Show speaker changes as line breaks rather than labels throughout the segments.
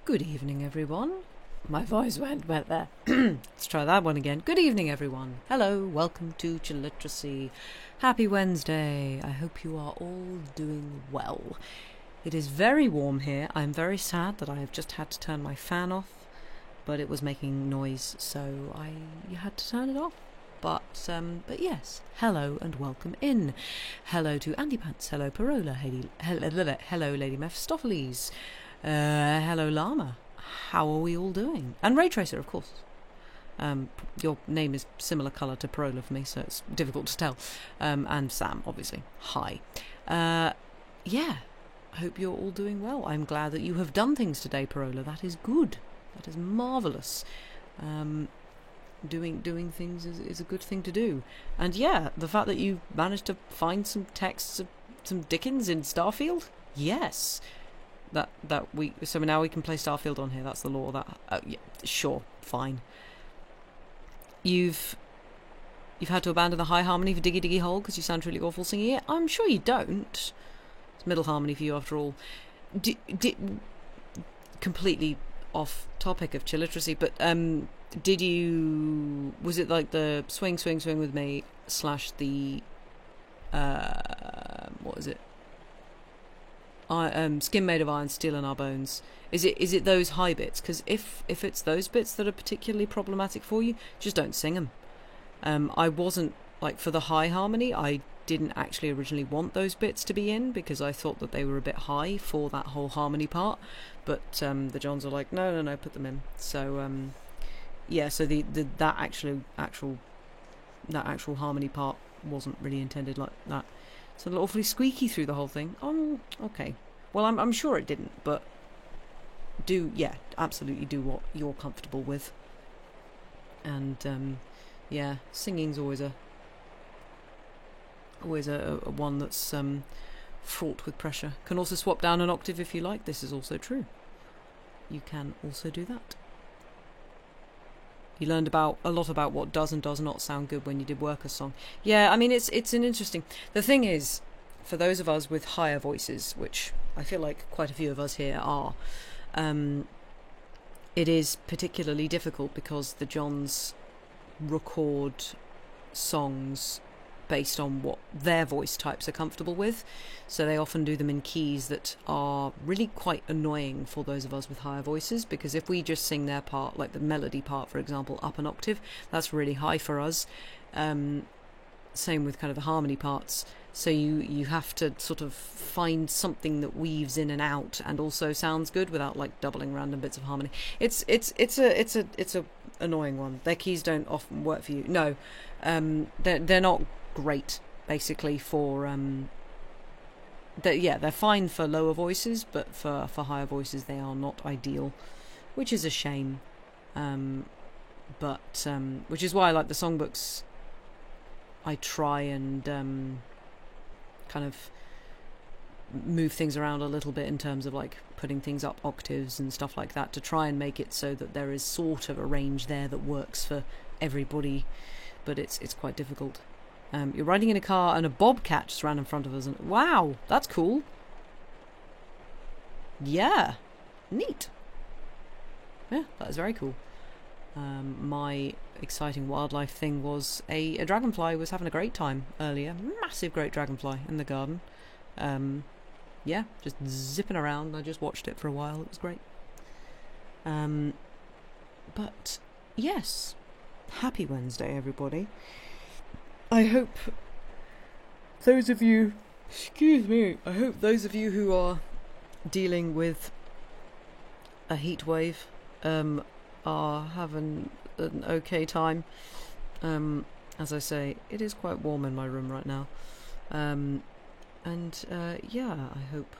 Good evening, everyone. My voice went there. Let's try that one again. Good evening, everyone. Hello, welcome to Chilliteracy. Happy Wednesday. I hope you are all doing well. It is very warm here. I'm very sad that I have just had to turn my fan off, but it was making noise, so I had to turn it off. But yes, hello and welcome in. Hello to Andy Pants. Hello Parola. Hello Lady Mephistopheles. Hello Llama. How are we all doing? And Raytracer, of course. Your name is similar colour to Parola for me, so it's difficult to tell. And Sam, obviously. Hi. Yeah, I hope you're all doing well. I'm glad that you have done things today, Parola. That is good. That is marvellous. Doing things is a good thing to do. And yeah, the fact that you managed to find some texts of some Dickens in Starfield? Yes. So now we can play Starfield on here. That's the law. Yeah, sure, fine. You've had to abandon the high harmony for Diggy Diggy Hole because you sound really awful singing it. I'm sure you don't. It's middle harmony for you after all. Completely off topic of Chilliteracy, but was it like the swing with me / the what is it? Skin made of iron, steel in our bones. Is it those high bits? Because if it's those bits that are particularly problematic for you, just don't sing them. I wasn't like for the high harmony. I didn't actually originally want those bits to be in because I thought that they were a bit high for that whole harmony part. But the Johns are like, no, put them in. So yeah, so that actual harmony part wasn't really intended like that. It's a little awfully squeaky through the whole thing. Oh, okay. Well, I'm sure it didn't, but absolutely do what you're comfortable with. And yeah, singing's always a one that's fraught with pressure. Can also swap down an octave if you like. This is also true. You can also do that. You learned a lot about what does and does not sound good when you did Worker's Song. Yeah, I mean, it's an interesting... The thing is, for those of us with higher voices, which I feel like quite a few of us here are, it is particularly difficult because the Johns record songs based on what their voice types are comfortable with. So they often do them in keys that are really quite annoying for those of us with higher voices, because if we just sing their part, like the melody part, for example, up an octave, that's really high for us. Same with kind of the harmony parts. So you have to sort of find something that weaves in and out and also sounds good without like doubling random bits of harmony. It's a annoying one. Their keys don't often work for you. No, they're not great basically for they're fine for lower voices, but for higher voices they are not ideal, which is a shame. But which is why I like the songbooks. I try and kind of move things around a little bit in terms of like putting things up octaves and stuff like that to try and make it so that there is sort of a range there that works for everybody, but it's quite difficult. You're riding in a car and a bobcat just ran in front of us, and wow, that's cool. Yeah, neat. Yeah, that is very cool. My exciting wildlife thing was a dragonfly was having a great time earlier. Massive great dragonfly in the garden. Yeah, just zipping around. I just watched it for a while. It was great. But yes, happy Wednesday, everybody. I hope those of you, I hope those of you who are dealing with a heat wave are having an okay time. As I say, it is quite warm in my room right now. Yeah, I hope,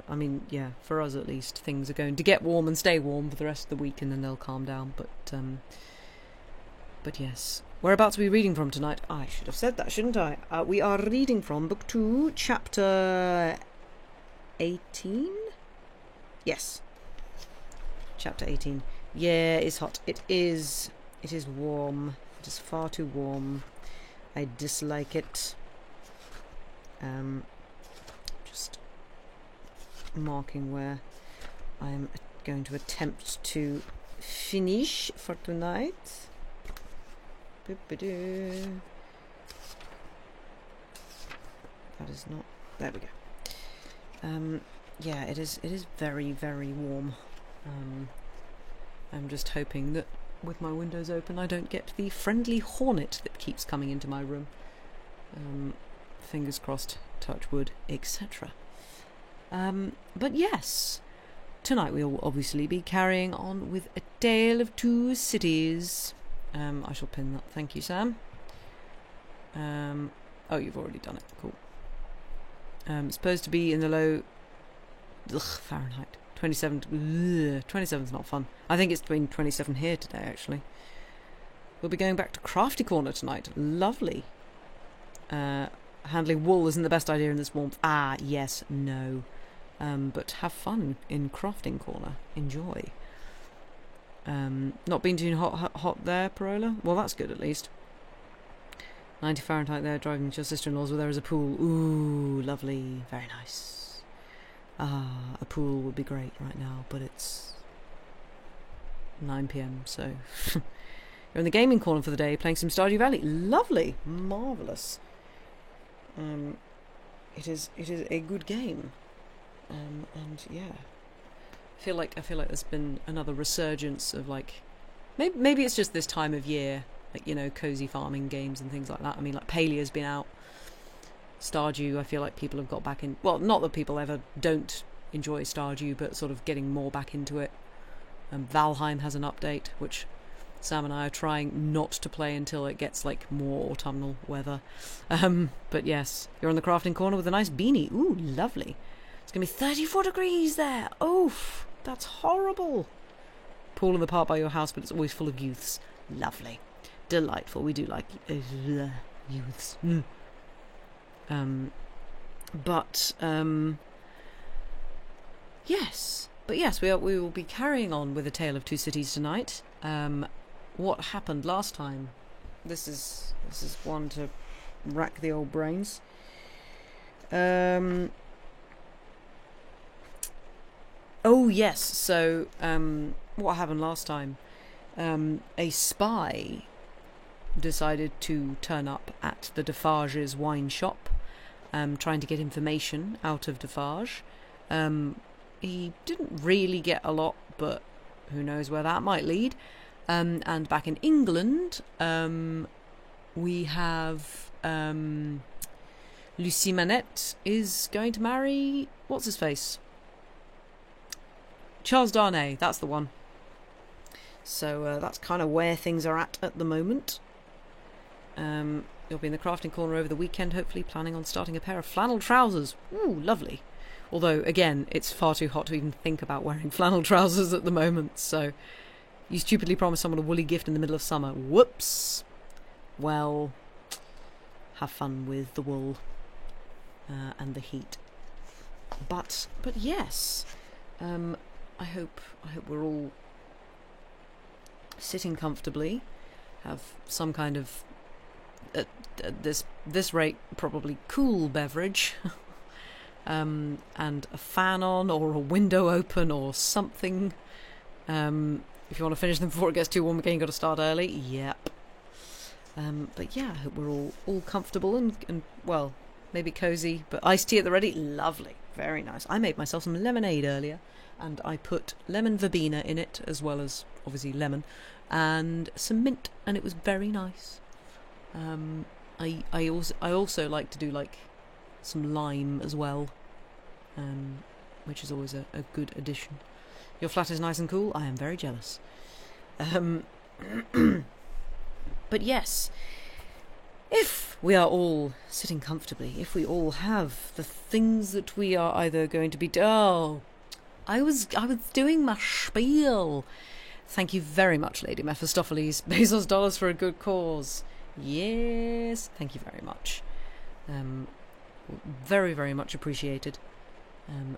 I mean, yeah, for us at least, things are going to get warm and stay warm for the rest of the week, and then they'll calm down. But yes. Whereabouts are we reading from tonight? I should have said that, shouldn't I? We are reading from Book 2, Chapter 18? Yes. Chapter 18. Yeah, it's hot. It is warm. It is far too warm. I dislike it. Just marking where I'm going to attempt to finish for tonight. That is not... There we go. Yeah, it is very, very warm. I'm just hoping that with my windows open I don't get the friendly hornet that keeps coming into my room. Fingers crossed, touch wood, etc. But yes, tonight we will obviously be carrying on with A Tale of Two Cities. I shall pin that. Thank you, Sam. Oh, you've already done it. Cool. It's supposed to be in the low... Fahrenheit. 27. 27's not fun. I think it's between 27 here today, actually. We'll be going back to Crafty Corner tonight. Lovely. Handling wool isn't the best idea in this warmth. Ah, yes, no. But have fun in Crafting Corner. Enjoy. Not been too hot there, Parola? Well, that's good at least. 90 Fahrenheit there, driving to your sister-in-law's where there is a pool. Ooh, lovely. Very nice. Ah, a pool would be great right now, but it's 9 p.m, so... You're in the gaming corner for the day, playing some Stardew Valley. Lovely. Marvellous. It is a good game. And yeah. I feel like there's been another resurgence of like... Maybe it's just this time of year, like, you know, cozy farming games and things like that. I mean, like, Palia's been out. Stardew, I feel like people have got back in... Well, not that people ever don't enjoy Stardew, but sort of getting more back into it. Valheim has an update, which Sam and I are trying not to play until it gets, like, more autumnal weather. But yes, you're on the crafting corner with a nice beanie. Ooh, lovely. It's going to be 34 degrees there. Oof, that's horrible. Pool in the park by your house, but it's always full of youths. Lovely. Delightful. We do like youths. Yes, we will be carrying on with A Tale of Two Cities tonight. What happened last time? This is one to rack the old brains. Oh yes, so what happened last time? A spy decided to turn up at the Defarge's wine shop, trying to get information out of Defarge. He didn't really get a lot, but who knows where that might lead. And back in England, we have Lucie Manette is going to marry... What's his face? Charles Darnay, that's the one. So that's kind of where things are at the moment. You'll be in the crafting corner over the weekend, hopefully, planning on starting a pair of flannel trousers. Ooh, lovely. Although, again, it's far too hot to even think about wearing flannel trousers at the moment, so you stupidly promised someone a woolly gift in the middle of summer. Whoops. Well, have fun with the wool and the heat. But yes, I hope we're all sitting comfortably, have some kind of at this rate probably cool beverage, and a fan on or a window open or something. If you want to finish them before it gets too warm again, you've got to start early. Yep. But yeah, I hope we're all comfortable and well, maybe cozy, but iced tea at the ready. Lovely. Very nice. I made myself some lemonade earlier, and I put lemon verbena in it, as well as, obviously, lemon, and some mint, and it was very nice. I also like to do, like, some lime as well, which is always a good addition. Your flat is nice and cool. I am very jealous. But yes, if we are all sitting comfortably, if we all have the things that we are either going to be... Oh, I was doing my spiel. Thank you very much, Lady Mephistopheles. Bezos dollars for a good cause. Yes, thank you very much. Very, very much appreciated.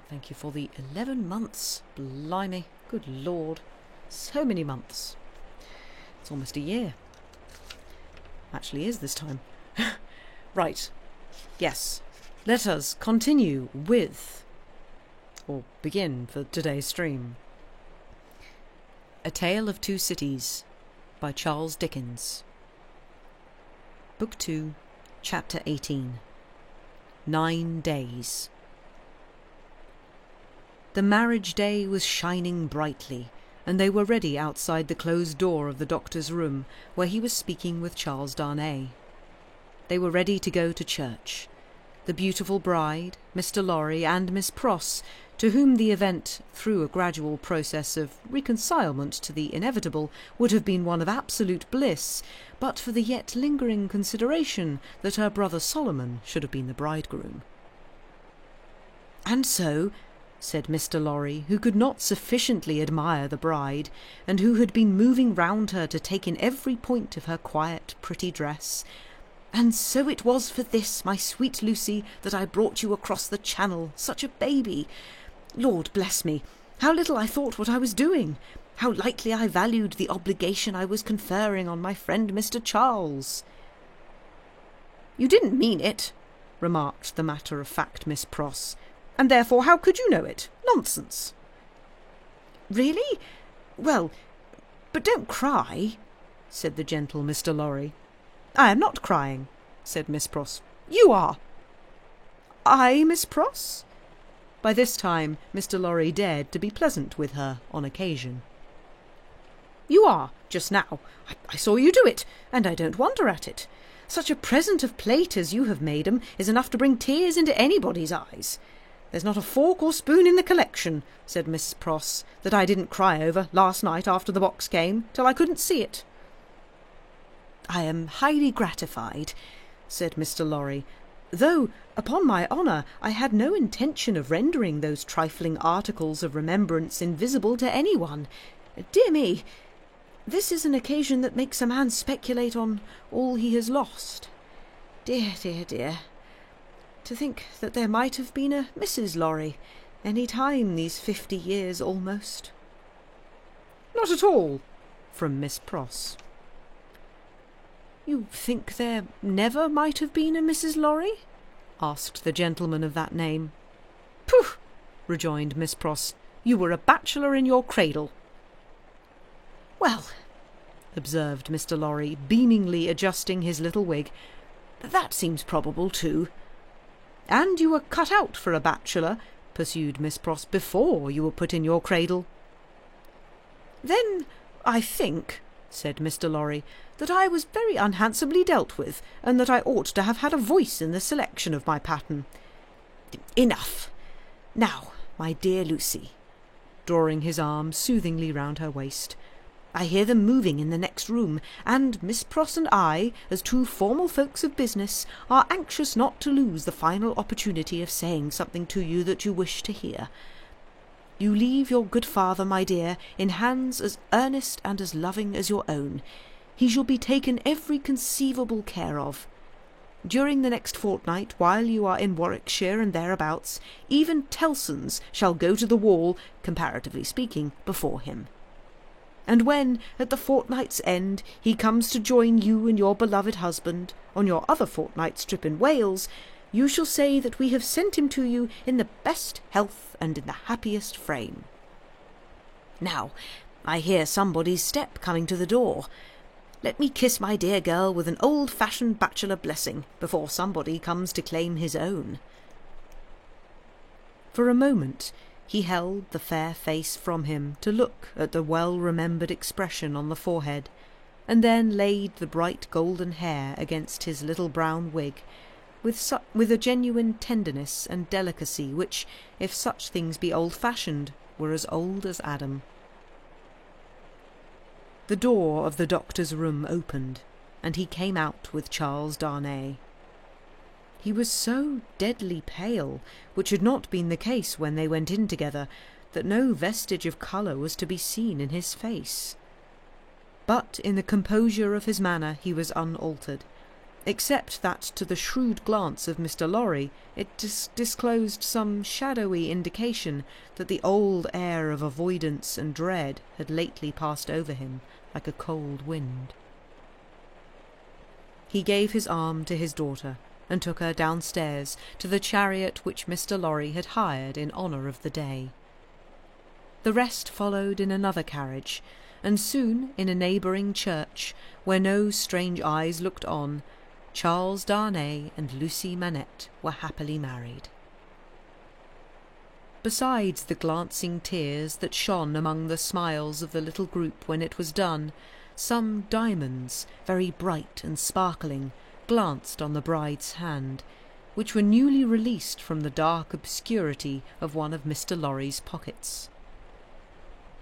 Thank you for the 11 months. Blimey, good lord. So many months. It's almost a year. Actually is this time. Right. Yes. Let us continue with, or begin for today's stream. A Tale of Two Cities by Charles Dickens. Book 2, Chapter 18. 9 Days. The marriage day was shining brightly, and they were ready outside the closed door of the doctor's room, where he was speaking with Charles Darnay. They were ready to go to church. The beautiful bride, Mr. Lorry, and Miss Pross, to whom the event, through a gradual process of reconcilement to the inevitable, would have been one of absolute bliss, but for the yet lingering consideration that her brother Solomon should have been the bridegroom. "And so," said Mr. Lorry, who could not sufficiently admire the bride, and who had been moving round her to take in every point of her quiet, pretty dress, "and so it was for this, my sweet Lucy, that I brought you across the channel, such a baby. Lord bless me, how little I thought what I was doing! How lightly I valued the obligation I was conferring on my friend Mr. Charles." "You didn't mean it," remarked the matter-of-fact Miss Pross, "and therefore how could you know it? Nonsense." "Really? Well, but don't cry," said the gentle Mr. Lorry. "I am not crying," said Miss Pross. "You are." "I, Miss Pross?" By this time Mr. Lorry dared to be pleasant with her on occasion. "You are, just now. I saw you do it, and I don't wonder at it. Such a present of plate as you have made 'em is enough to bring tears into anybody's eyes. There's not a fork or spoon in the collection," said Miss Pross, "that I didn't cry over last night after the box came, till I couldn't see it." "I am highly gratified," said Mr. Lorry, "though, upon my honour, I had no intention of rendering those trifling articles of remembrance invisible to any one. Dear me, this is an occasion that makes a man speculate on all he has lost. Dear, dear, dear. To think that there might have been a Mrs. Lorry any time these 50 years almost." "Not at all," from Miss Pross. "You think there never might have been a Mrs. Lorry?" asked the gentleman of that name. "Pooh!" rejoined Miss Pross, "you were a bachelor in your cradle." "Well," observed Mr. Lorry, beamingly adjusting his little wig, "that seems probable too." "And you were cut out for a bachelor," pursued Miss Pross, "before you were put in your cradle." "Then I think," said Mr. Lorry, "that I was very unhandsomely dealt with, and that I ought to have had a voice in the selection of my pattern. Enough. Now, my dear Lucy," drawing his arm soothingly round her waist, "I hear them moving in the next room, and Miss Pross and I, as two formal folks of business, are anxious not to lose the final opportunity of saying something to you that you wish to hear. You leave your good father, my dear, in hands as earnest and as loving as your own. He shall be taken every conceivable care of. During the next fortnight, while you are in Warwickshire and thereabouts, even Tellson's shall go to the wall, comparatively speaking, before him. And when, at the fortnight's end, he comes to join you and your beloved husband on your other fortnight's trip in Wales, you shall say that we have sent him to you in the best health and in the happiest frame. Now, I hear somebody's step coming to the door. Let me kiss my dear girl with an old-fashioned bachelor blessing before somebody comes to claim his own." For a moment he held the fair face from him to look at the well-remembered expression on the forehead, and then laid the bright golden hair against his little brown wig, with a genuine tenderness and delicacy which, if such things be old-fashioned, were as old as Adam. The door of the doctor's room opened, and he came out with Charles Darnay. He was so deadly pale, which had not been the case when they went in together, that no vestige of colour was to be seen in his face. But in the composure of his manner he was unaltered, except that to the shrewd glance of Mr. Lorry it disclosed some shadowy indication that the old air of avoidance and dread had lately passed over him like a cold wind. He gave his arm to his daughter, and took her downstairs to the chariot which Mr. Lorry had hired in honour of the day. The rest followed in another carriage, and soon in a neighbouring church, where no strange eyes looked on, Charles Darnay and Lucy Manette were happily married. Besides the glancing tears that shone among the smiles of the little group when it was done, some diamonds, very bright and sparkling, glanced on the bride's hand, which were newly released from the dark obscurity of one of Mr. Lorry's pockets.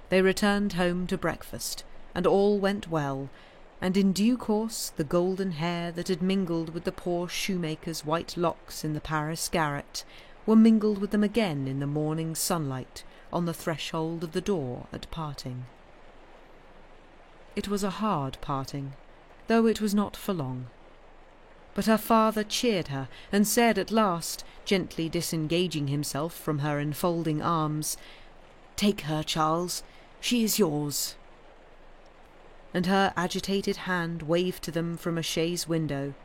They returned home to breakfast, and all went well, and in due course the golden hair that had mingled with the poor shoemaker's white locks in the Paris garret were mingled with them again in the morning sunlight on the threshold of the door at parting. It was a hard parting, though it was not for long. But her father cheered her, and said at last, gently disengaging himself from her enfolding arms, "Take her, Charles, she is yours." And her agitated hand waved to them from a chaise window,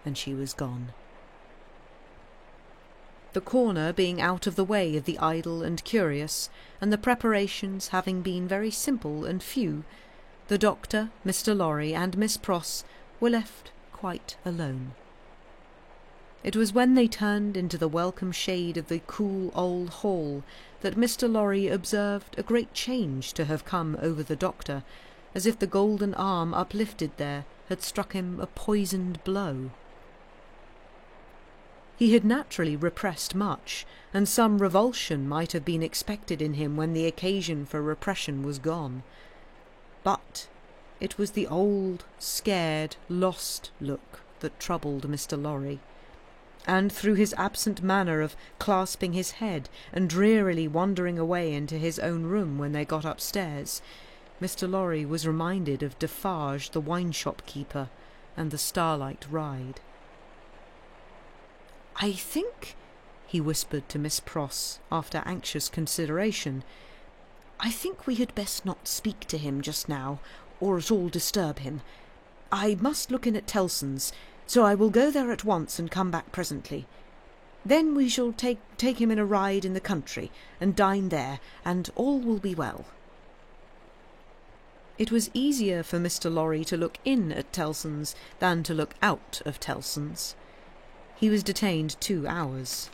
and she was gone. The corner being out of the way of the idle and curious, and the preparations having been very simple and few, the doctor, Mr. Lorry, and Miss Pross were left quite alone. It was when they turned into the welcome shade of the cool old hall that Mr. Lorry observed a great change to have come over the doctor, as if the golden arm uplifted there had struck him a poisoned blow. He had naturally repressed much, and some revulsion might have been expected in him when the occasion for repression was gone. But it was the old, scared, lost look that troubled Mr. Lorry, and through his absent manner of clasping his head and drearily wandering away into his own room when they got upstairs, Mr. Lorry was reminded of Defarge the wine-shop keeper and the starlight ride. "I think," he whispered to Miss Pross, after anxious consideration, "I think we had best not speak to him just now, or at all disturb him. I must look in at Tellson's, so I will go there at once and come back presently. Then we shall take him in a ride in the country, and dine there, and all will be well." It was easier for Mr. Lorry to look in at Tellson's than to look out of Tellson's. He was detained 2 hours.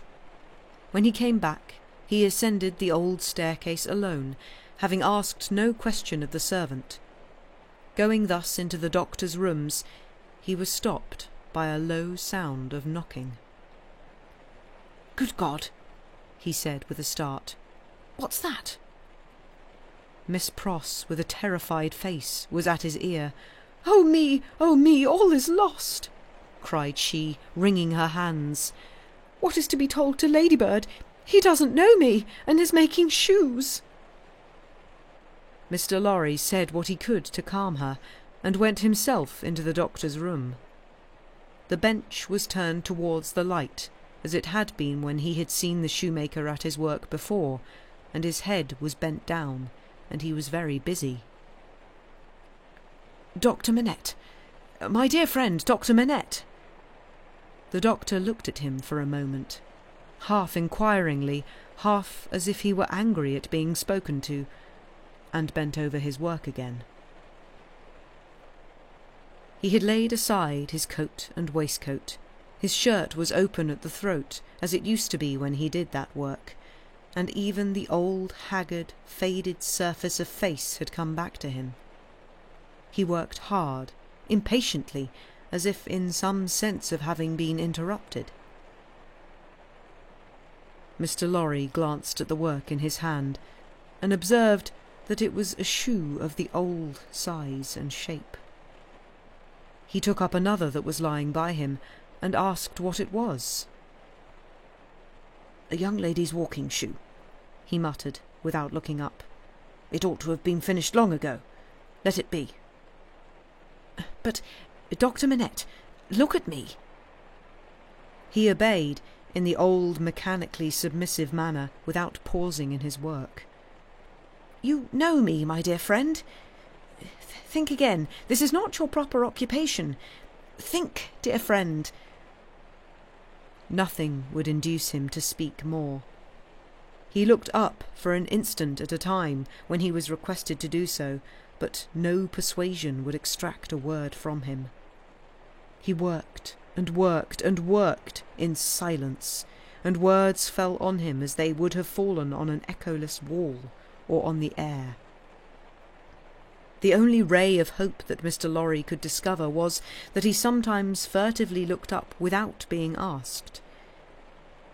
When he came back, he ascended the old staircase alone, having asked no question of the servant. Going thus into the doctor's rooms, he was stopped by a low sound of knocking. "Good God!" he said with a start. "What's that?" Miss Pross, with a terrified face, was at his ear. Oh me, all is lost!" cried she, wringing her hands. "What is to be told to Ladybird? He doesn't know me, and is making shoes." Mr. Lorry said what he could to calm her, and went himself into the doctor's room. The bench was turned towards the light, as it had been when he had seen the shoemaker at his work before, and his head was bent down, and he was very busy. "Dr. Manette, my dear friend, Dr. Manette." The doctor looked at him for a moment, half inquiringly, half as if he were angry at being spoken to, and bent over his work again. He had laid aside his coat and waistcoat. His shirt was open at the throat, as it used to be when he did that work, and even the old, haggard, faded surface of face had come back to him. He worked hard, impatiently, as if in some sense of having been interrupted. Mr. Lorry glanced at the work in his hand, and observed that it was a shoe of the old size and shape. He took up another that was lying by him, and asked what it was. "A young lady's walking shoe," he muttered, without looking up. "It ought to have been finished long ago. Let it be." "But, Dr. Manette, look at me." He obeyed, in the old mechanically submissive manner, without pausing in his work. "You know me, my dear friend. Think again. This is not your proper occupation. Think, dear friend." Nothing would induce him to speak more. He looked up for an instant at a time when he was requested to do so, but no persuasion would extract a word from him. He worked and worked and worked in silence, and words fell on him as they would have fallen on an echoless wall or on the air. The only ray of hope that Mr. Lorry could discover was that he sometimes furtively looked up without being asked.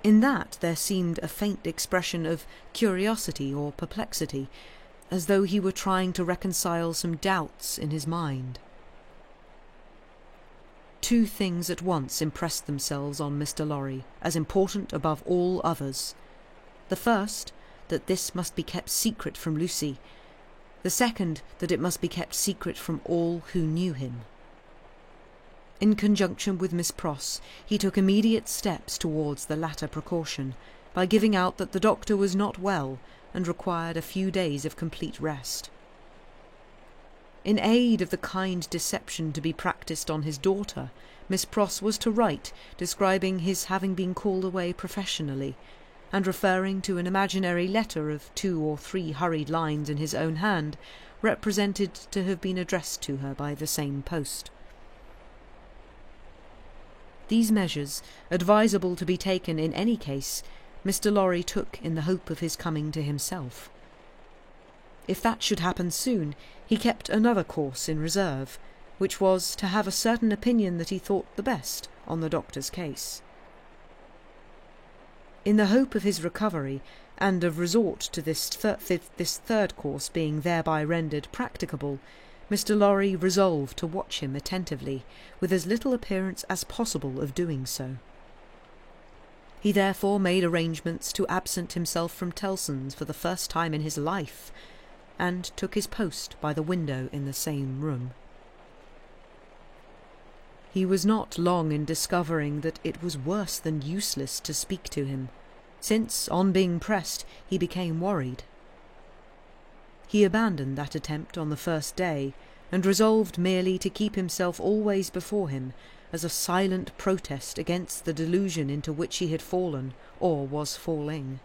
In that there seemed a faint expression of curiosity or perplexity, as though he were trying to reconcile some doubts in his mind. Two things at once impressed themselves on Mr. Lorry as important above all others. The first, that this must be kept secret from Lucy. The second, that it must be kept secret from all who knew him. In conjunction with Miss Pross, he took immediate steps towards the latter precaution, by giving out that the doctor was not well and required a few days of complete rest. In aid of the kind deception to be practised on his daughter, Miss Pross was to write, describing his having been called away professionally, and referring to an imaginary letter of 2 or 3 hurried lines in his own hand, represented to have been addressed to her by the same post. These measures, advisable to be taken in any case, Mr. Lorry took in the hope of his coming to himself. If that should happen soon, he kept another course in reserve, which was to have a certain opinion that he thought the best on the doctor's case. In the hope of his recovery, and of resort to this third course being thereby rendered practicable, Mr. Lorry resolved to watch him attentively, with as little appearance as possible of doing so. He therefore made arrangements to absent himself from Tellson's for the first time in his life, and took his post by the window in the same room. He was not long in discovering that it was worse than useless to speak to him, since, on being pressed, he became worried. He abandoned that attempt on the first day, and resolved merely to keep himself always before him, as a silent protest against the delusion into which he had fallen, or was falling.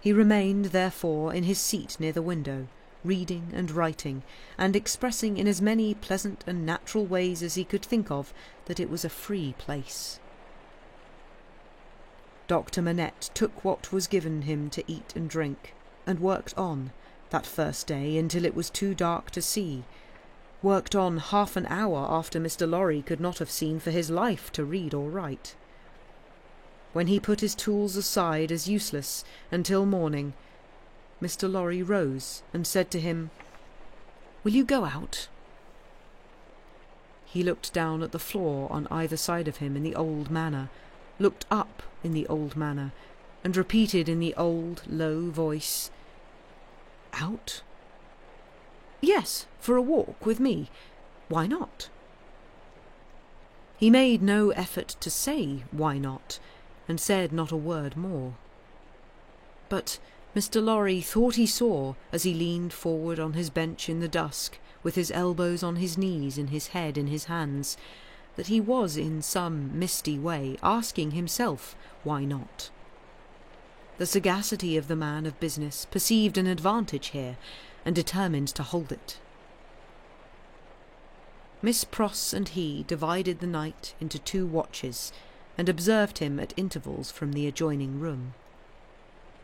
He remained, therefore, in his seat near the window, reading and writing, and expressing in as many pleasant and natural ways as he could think of that it was a free place. Dr. Manette took what was given him to eat and drink, and worked on, that first day, until it was too dark to see, worked on half an hour after Mr. Lorry could not have seen for his life to read or write. When he put his tools aside as useless until morning, Mr. Lorry rose and said to him, "Will you go out?" He looked down at the floor on either side of him in the old manner, looked up in the old manner, and repeated in the old, low voice, "Out? Yes, for a walk with me. Why not?" He made no effort to say why not, and said not a word more. But Mr. Lorry thought he saw, as he leaned forward on his bench in the dusk, with his elbows on his knees and his head in his hands, that he was in some misty way asking himself why not. The sagacity of the man of business perceived an advantage here, and determined to hold it. Miss Pross and he divided the night into 2 watches, and observed him at intervals from the adjoining room.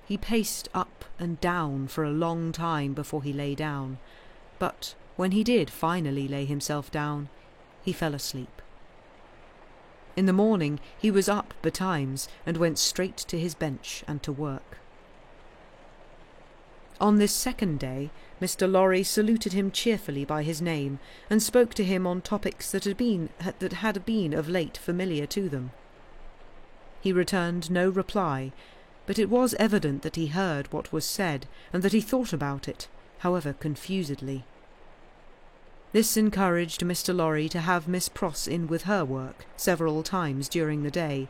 He paced up and down for a long time before he lay down, but when he did finally lay himself down, he fell asleep. In the morning he was up betimes, and went straight to his bench and to work. On this second day, Mr. Lorry saluted him cheerfully by his name, and spoke to him on topics that had been of late familiar to them. He returned no reply, but it was evident that he heard what was said, and that he thought about it, however confusedly. This encouraged Mr. Lorry to have Miss Pross in with her work several times during the day.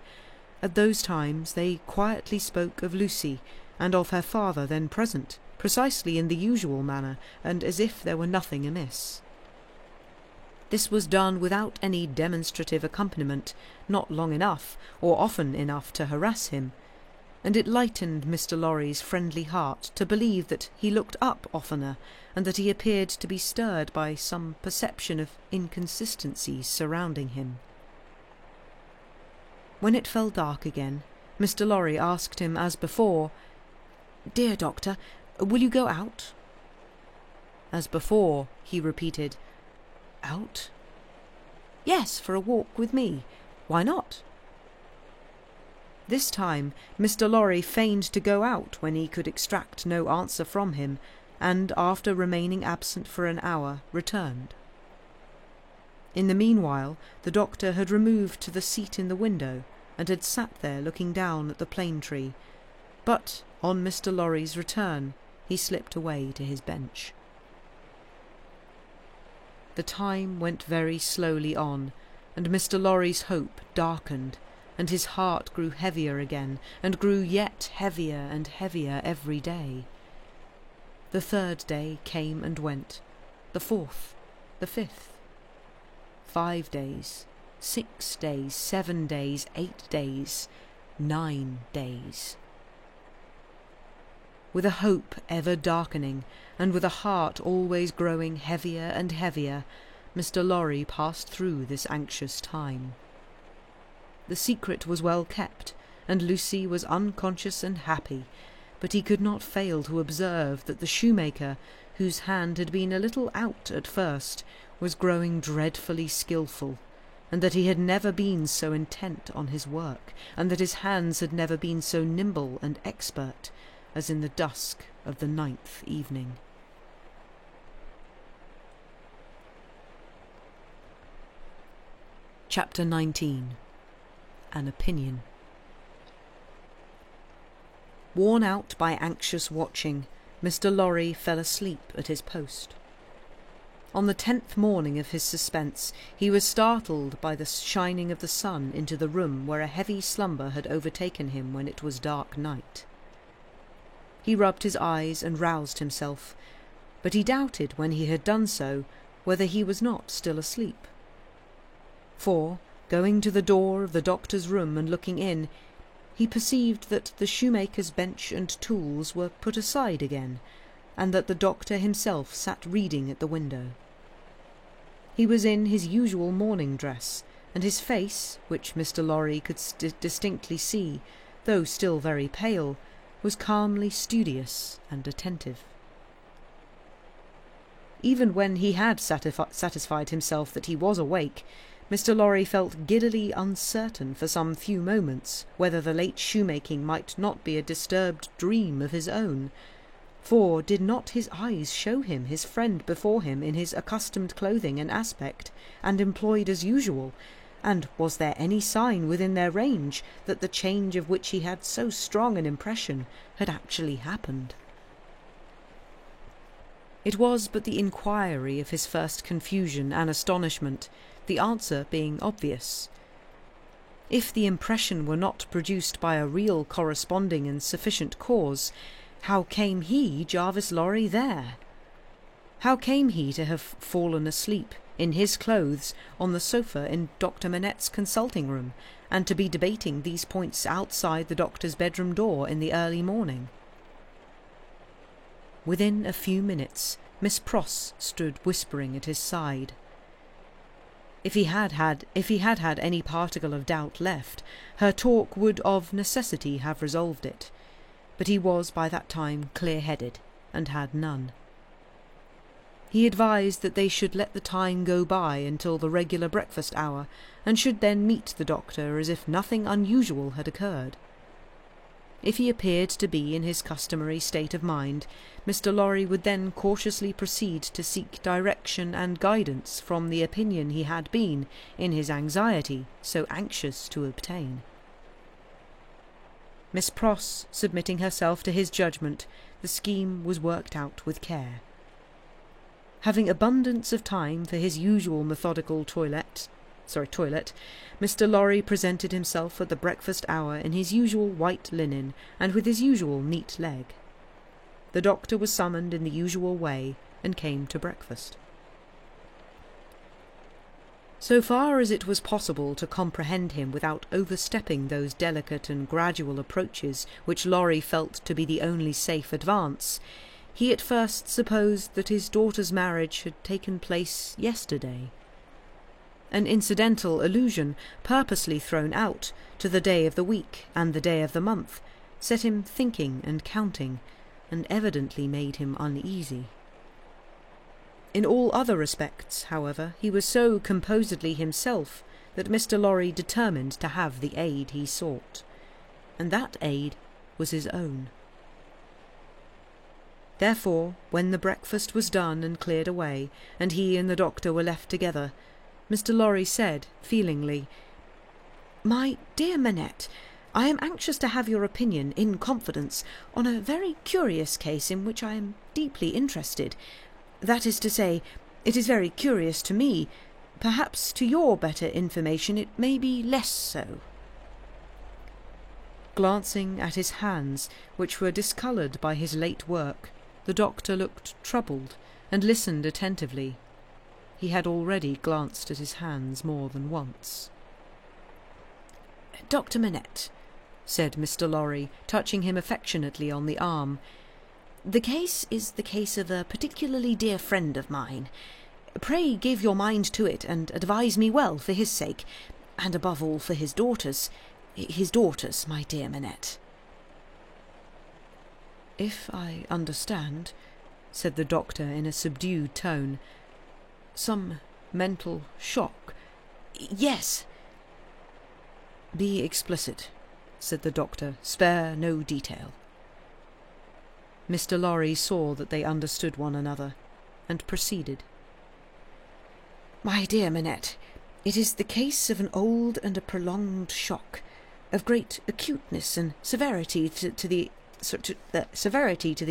At those times they quietly spoke of Lucy, and of her father then present, precisely in the usual manner, and as if there were nothing amiss. This was done without any demonstrative accompaniment, not long enough, or often enough to harass him, and it lightened Mr. Lorry's friendly heart to believe that he looked up oftener, and that he appeared to be stirred by some perception of inconsistencies surrounding him. When it fell dark again, Mr. Lorry asked him as before, "Dear Doctor, will you go out?" As before, he repeated, "Out?" "Yes, for a walk with me. Why not?" This time Mr. Lorry feigned to go out when he could extract no answer from him, and, after remaining absent for an hour, returned. In the meanwhile the doctor had removed to the seat in the window, and had sat there looking down at the plane tree, but on Mr. Lorry's return he slipped away to his bench. The time went very slowly on, and Mr. Lorry's hope darkened, and his heart grew heavier again, and grew yet heavier and heavier every day. The 3rd day came and went, the 4th, the 5th. 5 days, 6 days, 7 days, 8 days, 9 days. With a hope ever darkening, and with a heart always growing heavier and heavier, Mr. Lorry passed through this anxious time. The secret was well kept, and Lucy was unconscious and happy, but he could not fail to observe that the shoemaker, whose hand had been a little out at first, was growing dreadfully skilful, and that he had never been so intent on his work, and that his hands had never been so nimble and expert as in the dusk of the 9th evening. Chapter 19. An Opinion. Worn out by anxious watching, Mr. Lorry fell asleep at his post. On the 10th morning of his suspense, he was startled by the shining of the sun into the room where a heavy slumber had overtaken him when it was dark night. He rubbed his eyes and roused himself, but he doubted when he had done so whether he was not still asleep. For, going to the door of the doctor's room and looking in, he perceived that the shoemaker's bench and tools were put aside again, and that the doctor himself sat reading at the window. He was in his usual morning dress, and his face, which Mr. Lorry could distinctly see, though still very pale, was calmly studious and attentive. Even when he had satisfied himself that he was awake, Mr. Lorry felt giddily uncertain for some few moments whether the late shoemaking might not be a disturbed dream of his own, for did not his eyes show him his friend before him in his accustomed clothing and aspect, and employed as usual, and was there any sign within their range that the change of which he had so strong an impression had actually happened? It was but the inquiry of his first confusion and astonishment, the answer being obvious. If the impression were not produced by a real corresponding and sufficient cause, how came he, Jarvis Lorry, there? How came he to have fallen asleep, in his clothes, on the sofa in Dr. Manette's consulting room, and to be debating these points outside the doctor's bedroom door in the early morning? Within a few minutes, Miss Pross stood whispering at his side. If he had had any particle of doubt left, her talk would of necessity have resolved it, but he was by that time clear-headed, and had none. He advised that they should let the time go by until the regular breakfast hour, and should then meet the doctor as if nothing unusual had occurred. If he appeared to be in his customary state of mind, Mr. Lorry would then cautiously proceed to seek direction and guidance from the opinion he had been, in his anxiety, so anxious to obtain. Miss Pross submitting herself to his judgment, the scheme was worked out with care. Having abundance of time for his usual methodical toilet, Mr. Lorry presented himself at the breakfast hour in his usual white linen and with his usual neat leg. The doctor was summoned in the usual way and came to breakfast. So far as it was possible to comprehend him without overstepping those delicate and gradual approaches which Laurie felt to be the only safe advance, he at first supposed that his daughter's marriage had taken place yesterday. An incidental allusion, purposely thrown out, to the day of the week and the day of the month, set him thinking and counting, and evidently made him uneasy. In all other respects, however, he was so composedly himself that Mr. Lorry determined to have the aid he sought, and that aid was his own. Therefore, when the breakfast was done and cleared away, and he and the doctor were left together, Mr. Lorry said, feelingly, "My dear Manette, I am anxious to have your opinion, in confidence, on a very curious case in which I am deeply interested. That is to say, it is very curious to me. Perhaps to your better information it may be less so." Glancing at his hands, which were discoloured by his late work, the doctor looked troubled and listened attentively. He had already glanced at his hands more than once. "Dr. Manette," said Mr. Lorry, touching him affectionately on the arm, "the case is the case of a particularly dear friend of mine. Pray give your mind to it, and advise me well for his sake, and above all for his daughters. His daughters, my dear Manette." "If I understand," said the doctor in a subdued tone, "some mental shock." "Yes." "Be explicit," said the doctor. "Spare no detail." Mr. Lorry saw that they understood one another, and proceeded. "My dear Manette, it is the case of an old and a prolonged shock, of great acuteness and severity to the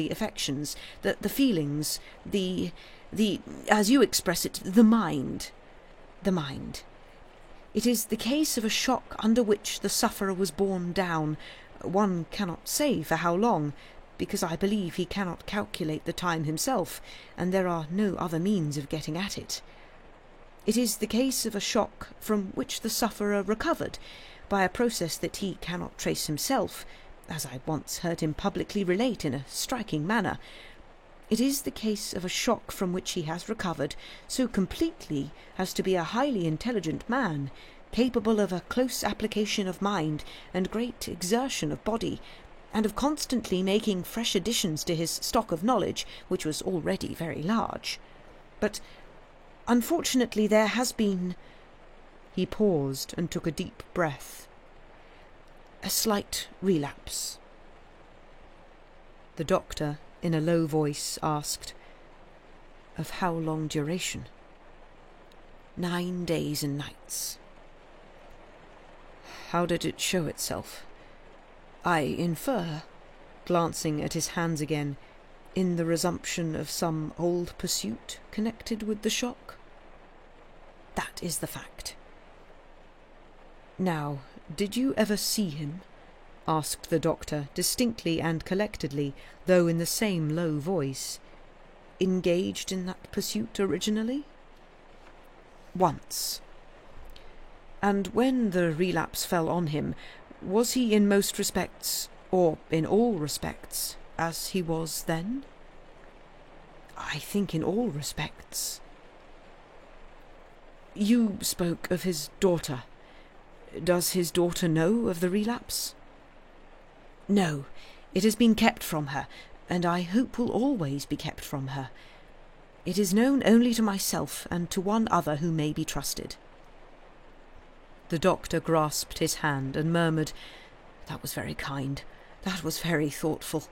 affections, the feelings, the as you express it, the mind. It is the case of a shock under which the sufferer was borne down, one cannot say for how long, because I believe he cannot calculate the time himself, and there are no other means of getting at it. It is the case of a shock from which the sufferer recovered, by a process that he cannot trace himself, as I once heard him publicly relate in a striking manner. It is the case of a shock from which he has recovered so completely as to be a highly intelligent man, capable of a close application of mind and great exertion of body, and of constantly making fresh additions to his stock of knowledge, which was already very large. But unfortunately there has been—" He paused and took a deep breath. "A slight relapse." The doctor, in a low voice, asked, "Of how long duration?" 9 days and nights. "How did it show itself?" "I infer," glancing at his hands again, "in the resumption of some old pursuit connected with the shock." "That is the fact." "Now, did you ever see him?" asked the doctor, distinctly and collectedly, though in the same low voice. "Engaged in that pursuit originally?" "Once." "And when the relapse fell on him, was he in most respects, or in all respects, as he was then?" "I think in all respects." "You spoke of his daughter. Does his daughter know of the relapse?" "No, it has been kept from her, and I hope will always be kept from her. It is known only to myself and to one other who may be trusted." The doctor grasped his hand and murmured, "That was very kind. That was very thoughtful."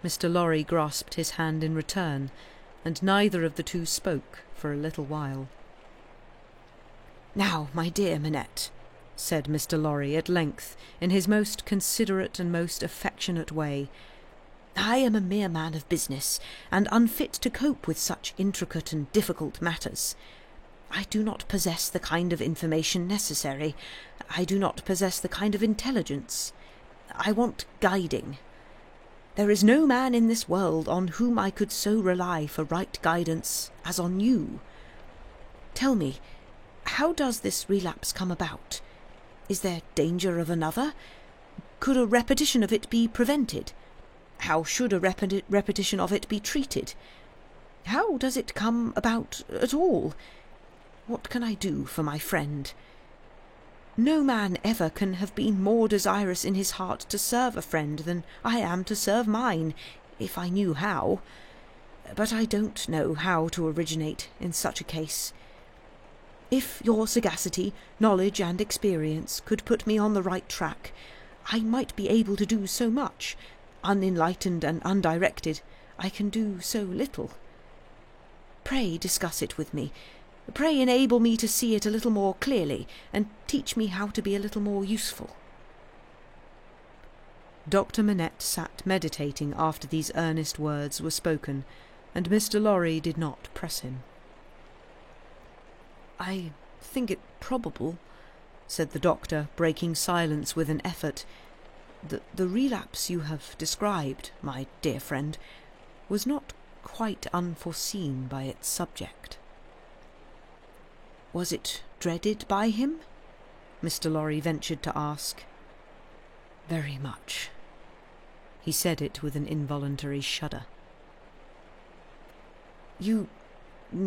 Mr. Lorry grasped his hand in return, and neither of the two spoke for a little while. "Now, my dear Manette," said Mr. Lorry at length, in his most considerate and most affectionate way, "I am a mere man of business, and unfit to cope with such intricate and difficult matters. I do not possess the kind of information necessary. I do not possess the kind of intelligence. I want guiding. There is no man in this world on whom I could so rely for right guidance as on you. Tell me,
How does this relapse come about? Is there danger of another? Could a repetition of it be prevented? How should a repetition of it be treated? How does it come about at all? What can I do for my friend? No man ever can have been more desirous in his heart to serve a friend than I am to serve mine, if I knew how. But I don't know how to originate in such a case. If your sagacity, knowledge, and experience could put me on the right track, I might be able to do so much. Unenlightened and undirected, I can do so little. Pray discuss it with me. Pray enable me to see it a little more clearly, and teach me how to be a little more useful.
Dr. Manette sat meditating after these earnest words were spoken, and Mr. Lorry did not press him.
"I think it probable," said the doctor, breaking silence with an effort, "that the relapse you have described, my dear friend, was not quite unforeseen by its subject." "Was it dreaded by him?" Mr. Lorry ventured to ask. "Very much." He said it with an involuntary shudder. "You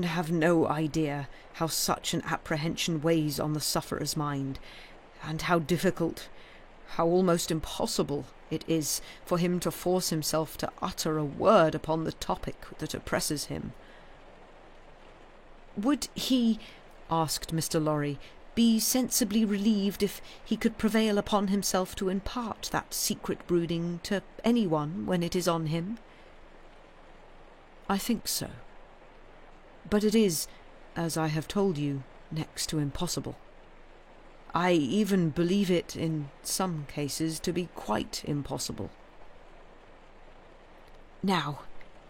have no idea how such an apprehension weighs on the sufferer's mind, and how difficult, how almost impossible it is for him to force himself to utter a word upon the topic that oppresses him." "Would he," asked Mr. Lorry, "be sensibly relieved if he could prevail upon himself to impart that secret brooding to anyone when it is on him?" "I think so. But it is, as I have told you, next to impossible. I even believe it, in some cases, to be quite impossible." "Now,"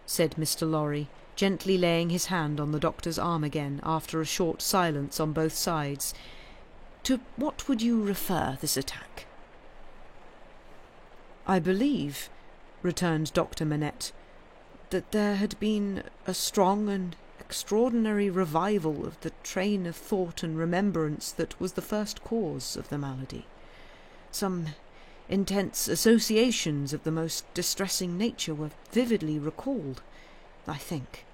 said Mr. Lorry, gently laying his hand on the doctor's arm again after a short silence on both sides, "to what would you refer this attack?" "I believe," returned Dr. Manette, "that there had been a strong and extraordinary revival of the train of thought and remembrance that was the first cause of the malady. Some intense associations of the most distressing nature were vividly recalled, I think.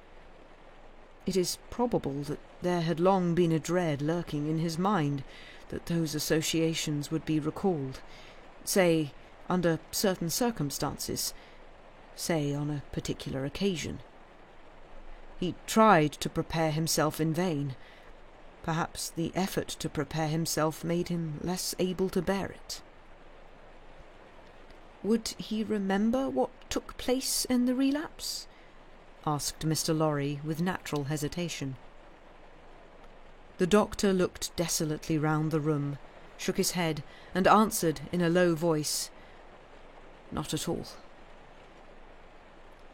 It is probable that there had long been a dread lurking in his mind that those associations would be recalled, say, under certain circumstances, say on a particular occasion. He tried to prepare himself in vain. Perhaps the effort to prepare himself made him less able to bear it." "Would he remember what took place in the relapse?" asked Mr. Lorry with natural hesitation. The doctor looked desolately round the room, shook his head, and answered in a low voice, "Not at all."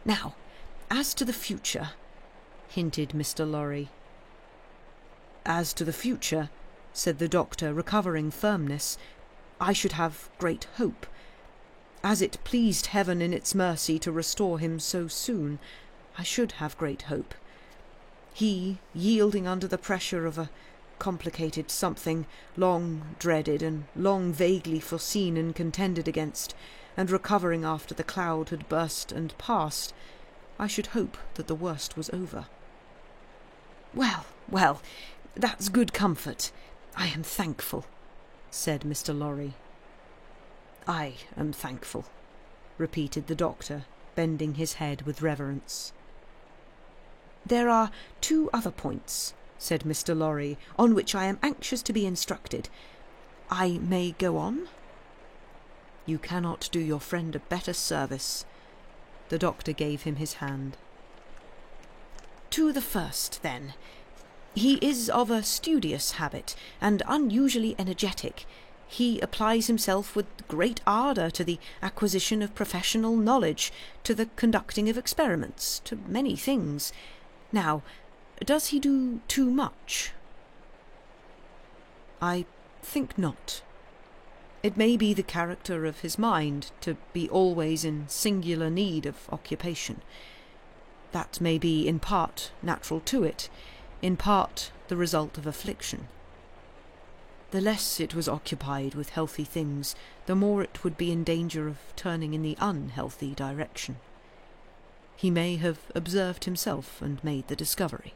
"Now, as to the future," hinted Mr. Lorry. "As to the future," said the doctor, recovering firmness, "I should have great hope. As it pleased heaven in its mercy to restore him so soon, I should have great hope. He, yielding under the pressure of a complicated something, long dreaded and long vaguely foreseen and contended against, and recovering after the cloud had burst and passed, I should hope that the worst was over." "Well, well, that's good comfort. I am thankful," said Mr. Lorry. "I am thankful," repeated the doctor, bending his head with reverence. "There are 2 other points," said Mr. Lorry, "on which I am anxious to be instructed. I may go on?" "You cannot do your friend a better service." The doctor gave him his hand. "To the first, then. He is of a studious habit, and unusually energetic. He applies himself with great ardour to the acquisition of professional knowledge, to the conducting of experiments, to many things. Now, does he do too much?" "I think not. It may be the character of his mind to be always in singular need of occupation. That may be in part natural to it, in part the result of affliction. The less it was occupied with healthy things, the more it would be in danger of turning in the unhealthy direction. He may have observed himself and made the discovery.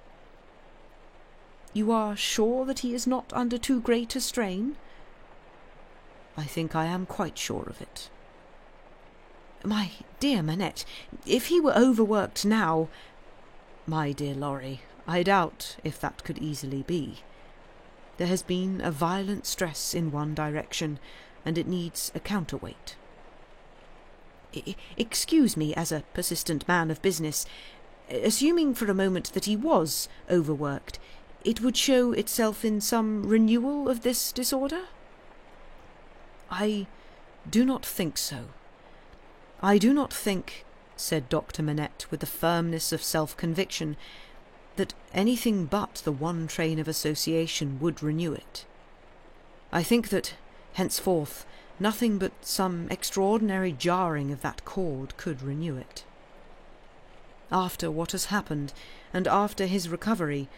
You are sure that he is not under too great a strain? I think I am quite sure of it. My dear Manette, if he were overworked now— My dear Laurie, I doubt if that could easily be. There has been a violent stress in one direction, and it needs a counterweight. Excuse me, as a persistent man of business, assuming for a moment that he was overworked, it would show itself in some renewal of this disorder? I do not think so. I do not think, said Dr. Manette with the firmness of self-conviction, that anything but the one train of association would renew it. I think that, henceforth, nothing but some extraordinary jarring of that cord could renew it. After what has happened, and after his recovery,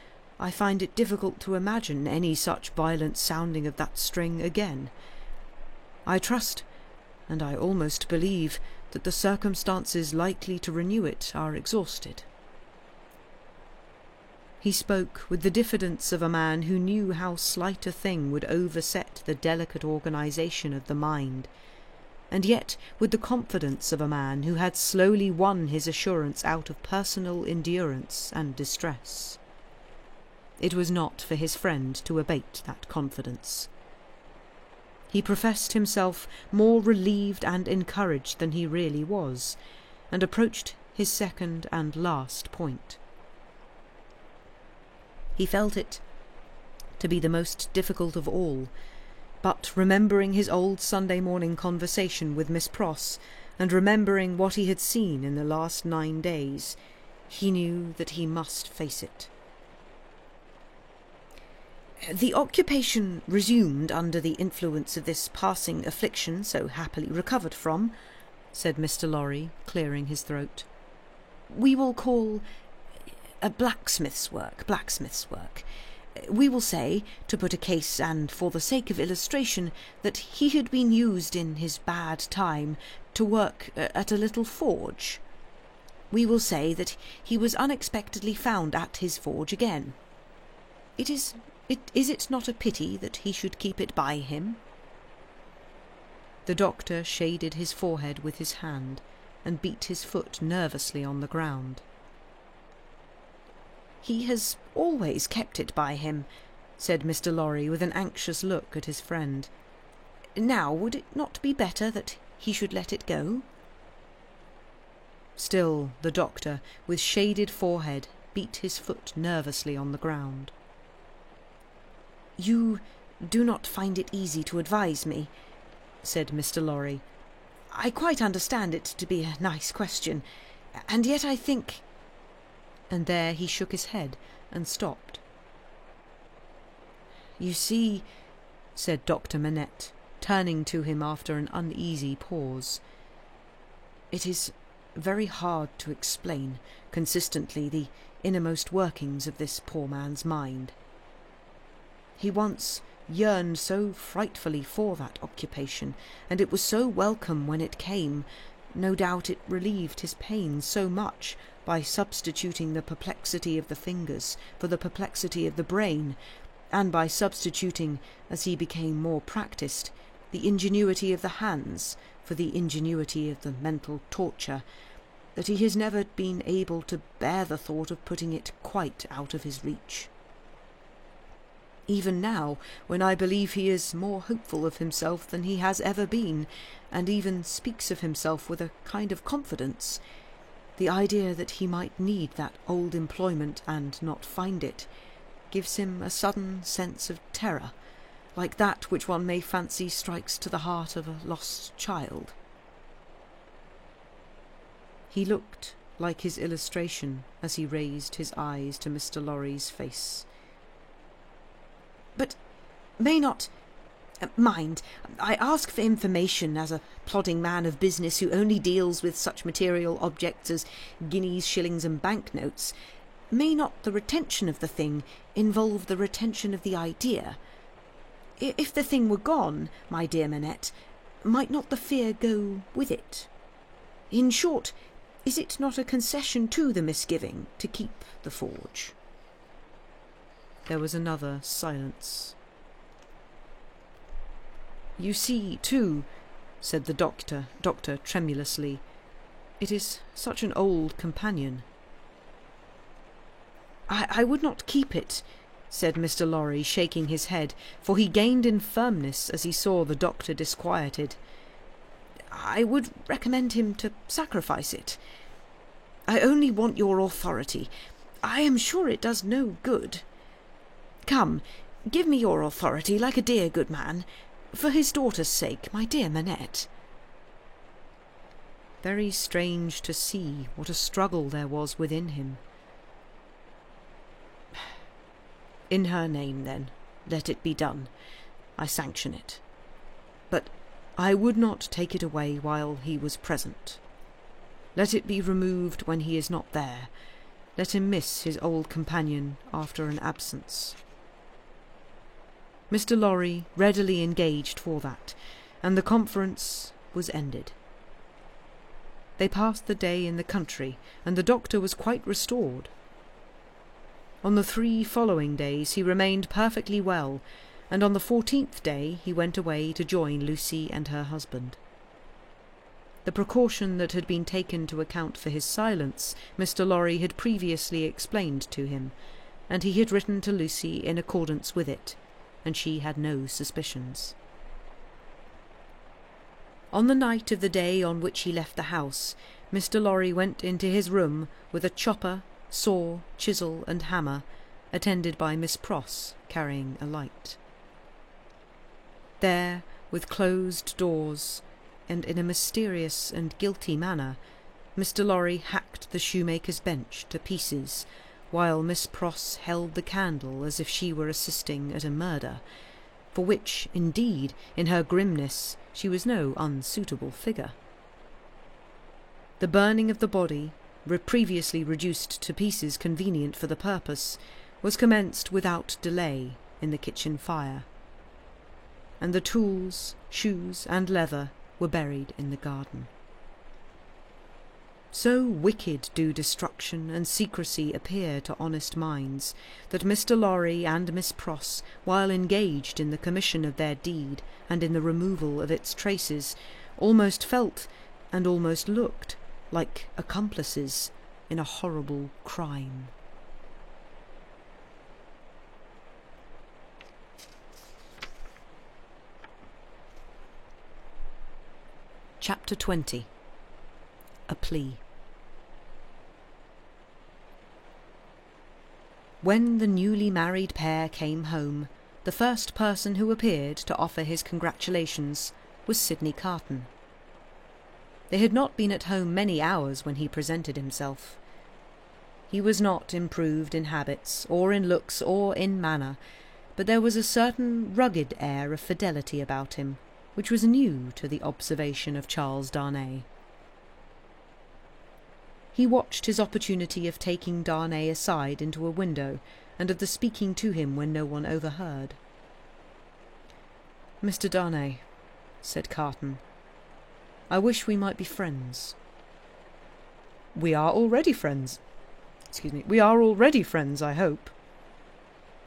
I find it difficult to imagine any such violent sounding of that string again. I trust, and I almost believe, that the circumstances likely to renew it are exhausted. He spoke with the diffidence of a man who knew how slight a thing would overset the delicate organisation of the mind, and yet with the confidence of a man who had slowly won his assurance out of personal endurance and distress. It was not for his friend to abate that confidence. He professed himself more relieved and encouraged than he really was, and approached his second and last point. He felt it to be the most difficult of all, but remembering his old Sunday morning conversation with Miss Pross, and remembering what he had seen in the last 9 days, he knew that he must face it. The occupation resumed under the influence of this passing affliction so happily recovered from, said Mr. Lorry, clearing his throat, we will call blacksmith's work. We will say, to put a case and for the sake of illustration, that he had been used in his bad time to work at a little forge. We will say that he was unexpectedly found at his forge again. Is it not a pity that he should keep it by him? The doctor shaded his forehead with his hand and beat his foot nervously on the ground. He has always kept it by him, said Mr. Lorry with an anxious look at his friend. Now, would it not be better that he should let it go? Still the doctor, with shaded forehead, beat his foot nervously on the ground. You do not find it easy to advise me, said Mr. Lorry. I quite understand it to be a nice question, and yet I think— And there he shook his head and stopped. You see, said Dr. Manette, turning to him after an uneasy pause, it is very hard to explain consistently the innermost workings of this poor man's mind. He once yearned so frightfully for that occupation, and it was so welcome when it came. No doubt it relieved his pain so much by substituting the perplexity of the fingers for the perplexity of the brain, and by substituting, as he became more practised, the ingenuity of the hands for the ingenuity of the mental torture, that he has never been able to bear the thought of putting it quite out of his reach. Even now, when I believe he is more hopeful of himself than he has ever been, and even speaks of himself with a kind of confidence, the idea that he might need that old employment and not find it gives him a sudden sense of terror, like that which one may fancy strikes to the heart of a lost child. He looked like his illustration as he raised his eyes to Mr. Lorry's face. But may not— Mind, I ask for information as a plodding man of business who only deals with such material objects as guineas, shillings, and banknotes. May not the retention of the thing involve the retention of the idea? If the thing were gone, my dear Manette, might not the fear go with it? In short, is it not a concession to the misgiving to keep the forge?"
There was another silence.
"You see, too," said the doctor tremulously, "it is such an old companion." I would not keep it," said Mr. Lorry, shaking his head, for he gained in firmness as he saw the doctor disquieted. "I would recommend him to sacrifice it. I only want your authority. I am sure it does no good. Come, give me your authority like a dear good man, for his daughter's sake, my dear Manette."
Very strange to see what a struggle there was within him.
"In her name, then, let it be done. I sanction it. But I would not take it away while he was present. Let it be removed when he is not there. Let him miss his old companion after an absence." Mr. Lorry readily engaged for that, and the conference was ended. They passed the day in the country, and the doctor was quite restored. On the 3 following days he remained perfectly well, and on the 14th day he went away to join Lucy and her husband. The precaution that had been taken to account for his silence Mr. Lorry had previously explained to him, and he had written to Lucy in accordance with it, and she had no suspicions. On the night of the day on which he left the house, Mr. Lorry went into his room with a chopper, saw, chisel, and hammer, attended by Miss Pross carrying a light. There, with closed doors, and in a mysterious and guilty manner, Mr. Lorry hacked the shoemaker's bench to pieces, while Miss Pross held the candle as if she were assisting at a murder, for which, indeed, in her grimness, she was no unsuitable figure. The burning of the body, previously reduced to pieces convenient for the purpose, was commenced without delay in the kitchen fire, and the tools, shoes, and leather were buried in the garden. So wicked do destruction and secrecy appear to honest minds, that Mr. Lorry and Miss Pross, while engaged in the commission of their deed and in the removal of its traces, almost felt and almost looked like accomplices in a horrible crime. Chapter 20. A Plea. When the newly married pair came home, the first person who appeared to offer his congratulations was Sidney Carton. They had not been at home many hours when he presented himself. He was not improved in habits, or in looks, or in manner, but there was a certain rugged air of fidelity about him, which was new to the observation of Charles Darnay. He watched his opportunity of taking Darnay aside into a window, and of the speaking to him when no one overheard. "Mr. Darnay," said Carton, "I wish we might be friends." "We are already friends. We are already friends, I hope."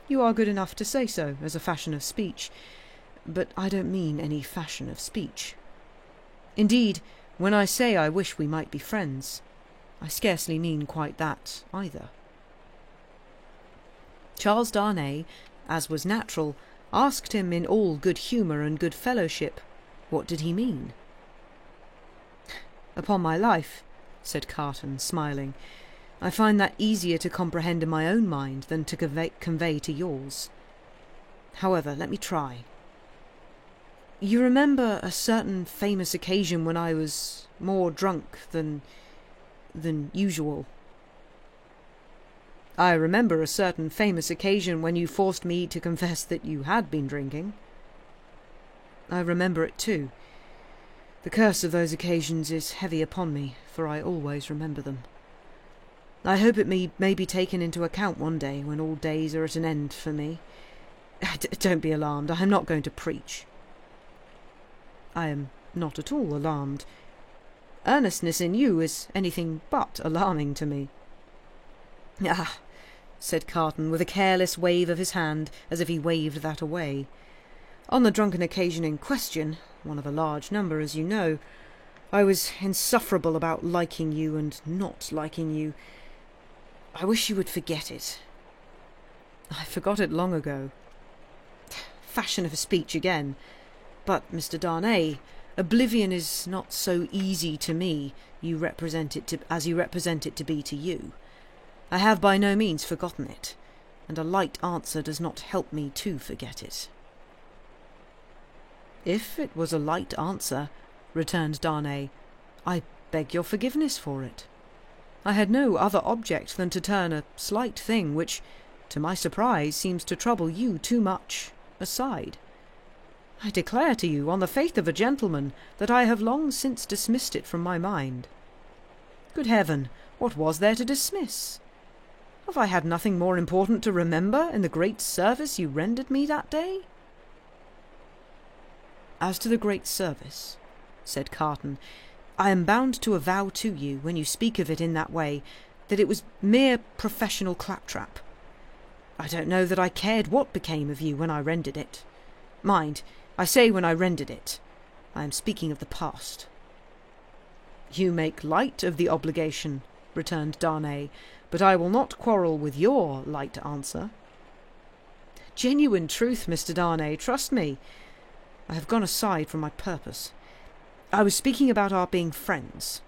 "You are good enough to say so, as a fashion of speech, but I don't mean any fashion of speech. Indeed, when I say I wish we might be friends, I scarcely mean quite that either." Charles Darnay, as was natural, asked him in all good humour and good fellowship, what did he mean? "Upon my life," said Carton, smiling, "I find that easier to comprehend in my own mind than to convey to yours. However, let me try. You remember a certain famous occasion when I was more drunk than usual?" "I remember a certain famous occasion when you forced me to confess that you had been drinking." "I remember it too. The curse of those occasions is heavy upon me, for I always remember them. I hope it may be taken into account one day when all days are at an end for me. Don't be alarmed. I am not going to preach." "I am not at all alarmed. Earnestness in you is anything but alarming to me." "Ah," said Carton, with a careless wave of his hand, as if he waved that away. "On the drunken occasion in question, one of a large number, as you know, I was insufferable about liking you and not liking you. I wish you would forget it." "I forgot it long ago." "Fashion of speech again. But, Mr. Darnay, oblivion is not so easy to me as you represent it to be to you. I have by no means forgotten it, and a light answer does not help me to forget it." "If it was a light answer," returned Darnay, "I beg your forgiveness for it. I had no other object than to turn a slight thing which, to my surprise, seems to trouble you too much, aside. I declare to you, on the faith of a gentleman, that I have long since dismissed it from my mind. Good heaven, what was there to dismiss? Have I had nothing more important to remember in the great service you rendered me that day?" "As to the great service," said Carton, "I am bound to avow to you, when you speak of it in that way, that it was mere professional claptrap. I don't know that I cared what became of you when I rendered it. Mind, I say when I rendered it. I am speaking of the past." "You make light of the obligation," returned Darnay, "but I will not quarrel with your light answer." "Genuine truth, Mr. Darnay, trust me. I have gone aside from my purpose. I was speaking about our being friends.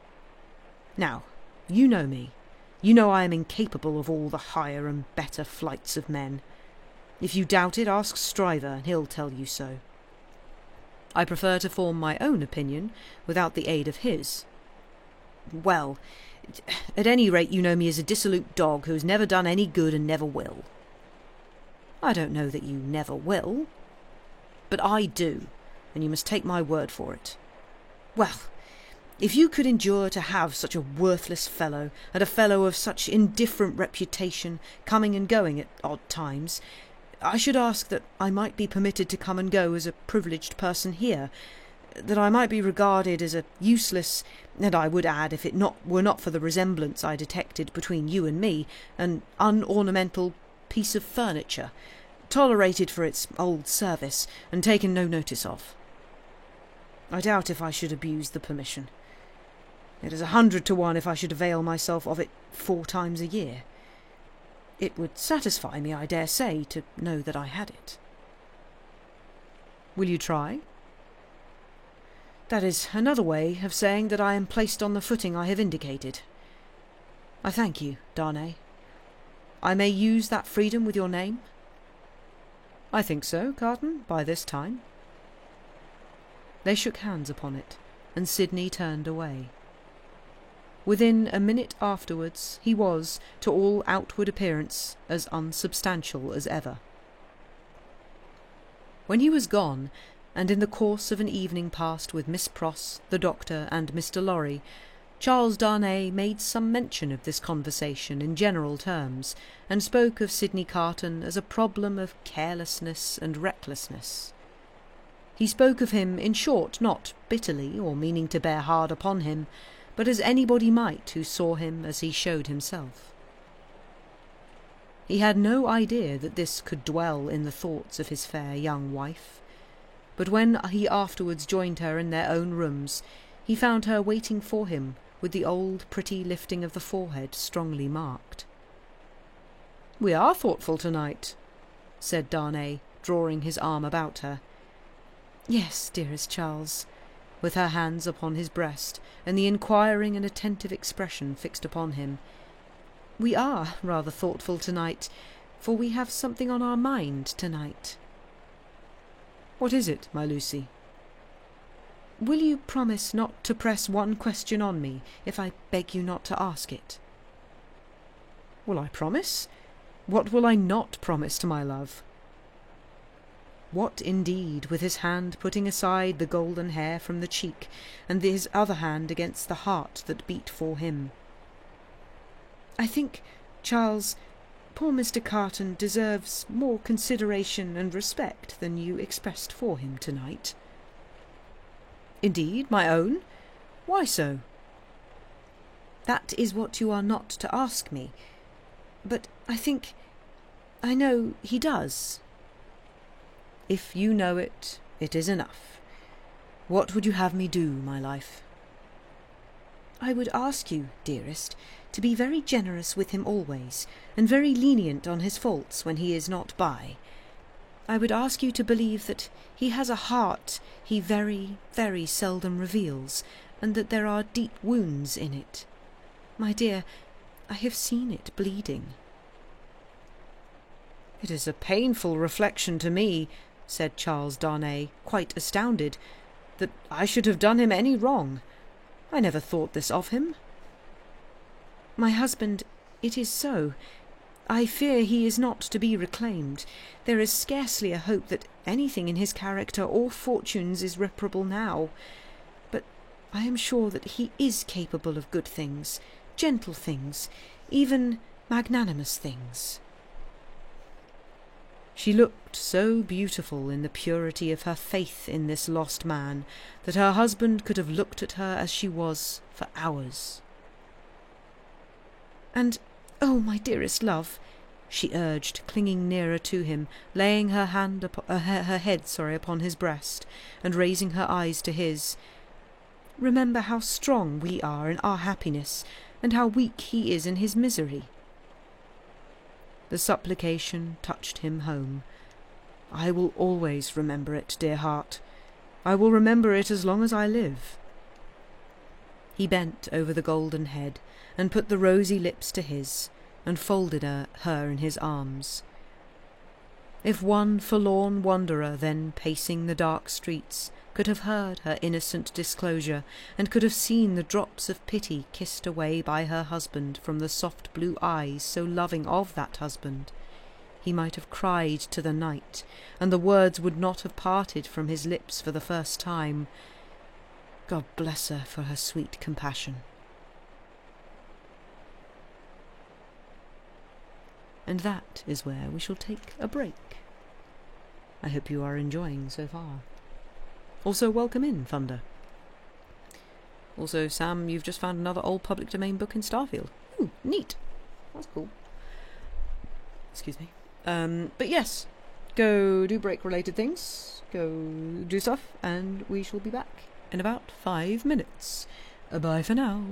Now, you know me. You know I am incapable of all the higher and better flights of men. If you doubt it, ask Stryver, and he'll tell you so. I prefer to form my own opinion without the aid of his. Well, at any rate you know me as a dissolute dog who has never done any good and never will." "I don't know that you never will." "But I do, and you must take my word for it. Well, if you could endure to have such a worthless fellow, and a fellow of such indifferent reputation, coming and going at odd times, I should ask that I might be permitted to come and go as a privileged person here, that I might be regarded as a useless, and I would add, if it were not for the resemblance I detected between you and me, an unornamental piece of furniture, tolerated for its old service, and taken no notice of. I doubt if I should abuse the permission. It is 100 to 1 if I should avail myself of it 4 times a year. It would satisfy me, I dare say, to know that I had it." "Will you try?" "That is another way of saying that I am placed on the footing I have indicated. I thank you, Darnay. I may use that freedom with your name?" "I think so, Carton, by this time." They shook hands upon it, and Sidney turned away. Within a minute afterwards he was, to all outward appearance, as unsubstantial as ever. When he was gone, and in the course of an evening passed with Miss Pross, the doctor, and Mr. Lorry, Charles Darnay made some mention of this conversation in general terms, and spoke of Sidney Carton as a problem of carelessness and recklessness. He spoke of him, in short, not bitterly, or meaning to bear hard upon him, but as anybody might who saw him as he showed himself. He had no idea that this could dwell in the thoughts of his fair young wife, but when he afterwards joined her in their own rooms, he found her waiting for him with the old pretty lifting of the forehead strongly marked. "We are thoughtful tonight," said Darnay, drawing his arm about her. "Yes, dearest Charles," with her hands upon his breast, and the inquiring and attentive expression fixed upon him. "We are rather thoughtful tonight, for we have something on our mind tonight." "What is it, my Lucy?" "Will you promise not to press one question on me, if I beg you not to ask it?" "Will I promise? What will I not promise to my love?" What indeed, with his hand putting aside the golden hair from the cheek, and his other hand against the heart that beat for him. "I think, Charles, poor Mr. Carton deserves more consideration and respect than you expressed for him tonight."
"Indeed, my own? Why so?"
"That is what you are not to ask me. But I know he does."
"If you know it, it is enough. What would you have me do, my life?"
"I would ask you, dearest, to be very generous with him always, and very lenient on his faults when he is not by. I would ask you to believe that he has a heart he very, very seldom reveals, and that there are deep wounds in it. My dear, I have seen it bleeding."
"It is a painful reflection to me," said Charles Darnay, quite astounded, "that I should have done him any wrong. I never thought this of him."
"My husband, it is so. I fear he is not to be reclaimed. There is scarcely a hope that anything in his character or fortunes is reparable now. But I am sure that he is capable of good things, gentle things, even magnanimous things."
She looked so beautiful in the purity of her faith in this lost man that her husband could have looked at her as she was for hours.
"And, oh, my dearest love," she urged, clinging nearer to him, laying her head upon his breast, and raising her eyes to his, "remember how strong we are in our happiness, and how weak he is in his misery."
The supplication touched him home. "I will always remember it, dear heart. I will remember it as long as I live." He bent over the golden head, and put the rosy lips to his, and folded her in his arms. If one forlorn wanderer then pacing the dark streets could have heard her innocent disclosure, and could have seen the drops of pity kissed away by her husband from the soft blue eyes so loving of that husband, he might have cried to the night, and the words would not have parted from his lips for the first time, "God bless her for her sweet compassion." And that is where we shall take a break. I hope you are enjoying so far. Also, welcome in, Thunder. Also, Sam, you've just found another old public domain book in Starfield. Ooh, neat. That's cool. Excuse me. But yes, go do break-related things, go do stuff, and we shall be back in about 5 minutes. Bye for now.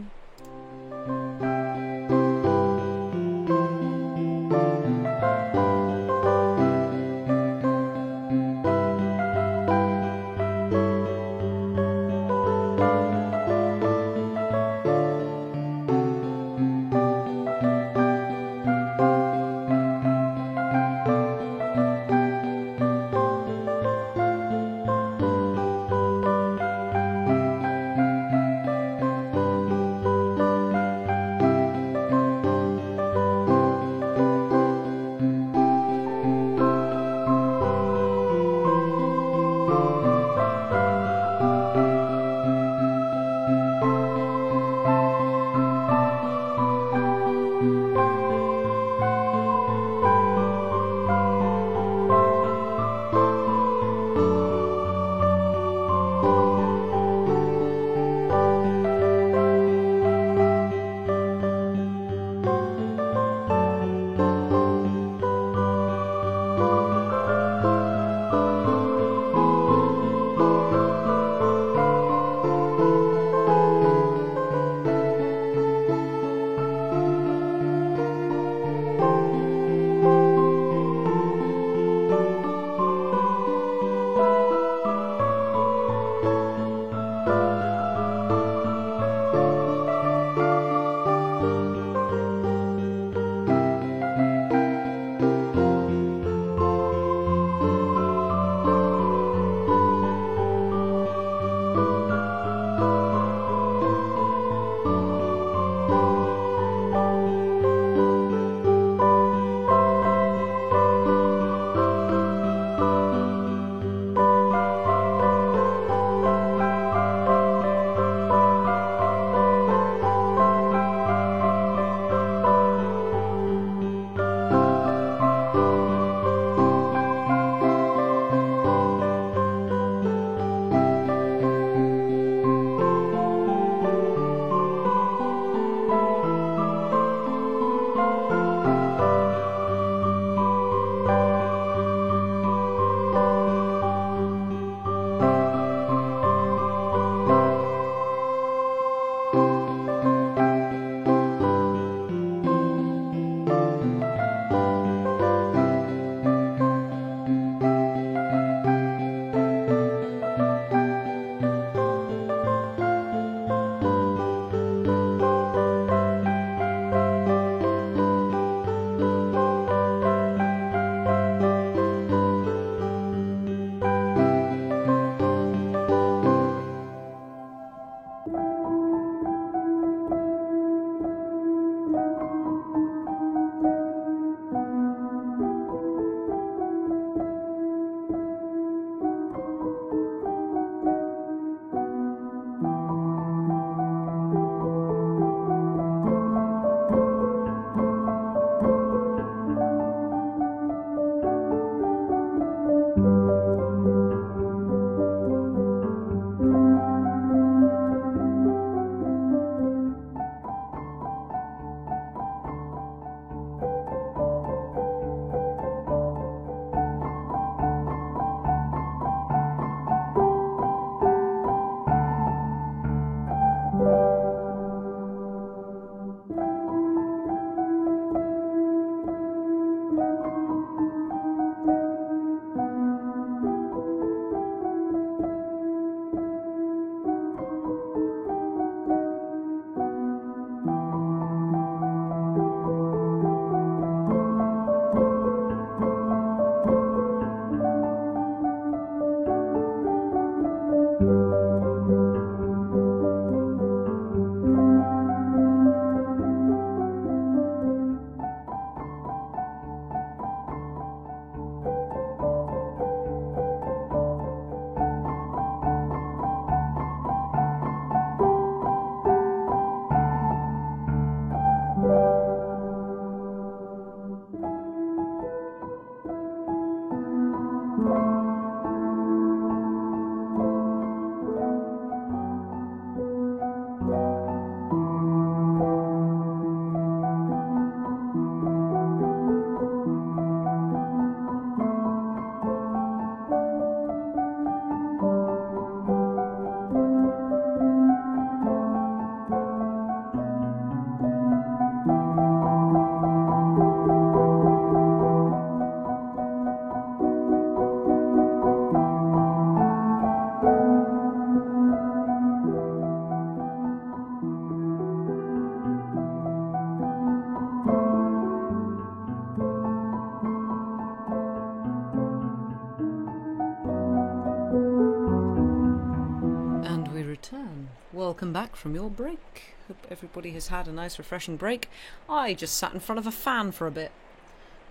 welcome back from your break. Hope everybody has had a nice refreshing break. I just sat in front of a fan for a bit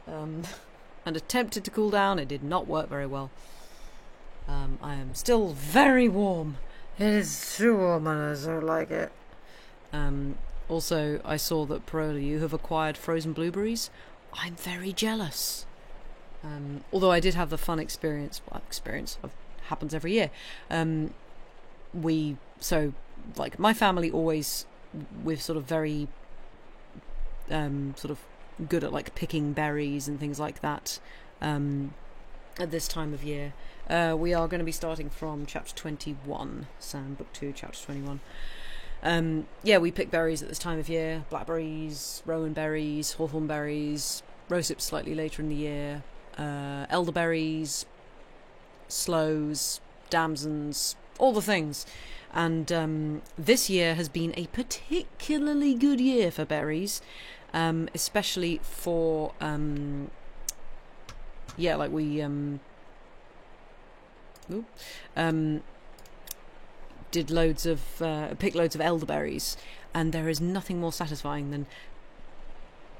and attempted to cool down. It did not work very well. I am still very warm. It is too warm and I don't like it. Also, I saw that, Parola, you have acquired frozen blueberries. I'm very jealous. Although I did have the fun experience. Well, happens every year. My family always, we're sort of very sort of good at like picking berries and things like that at this time of year. We are going to be starting from chapter 21, Sam, book 2, chapter 21. We pick berries at this time of year. Blackberries, rowan berries, hawthorn berries, rosips slightly later in the year, elderberries, sloes, damsons, all the things. And this year has been a particularly good year for berries, especially for picked loads of elderberries, and there is nothing more satisfying than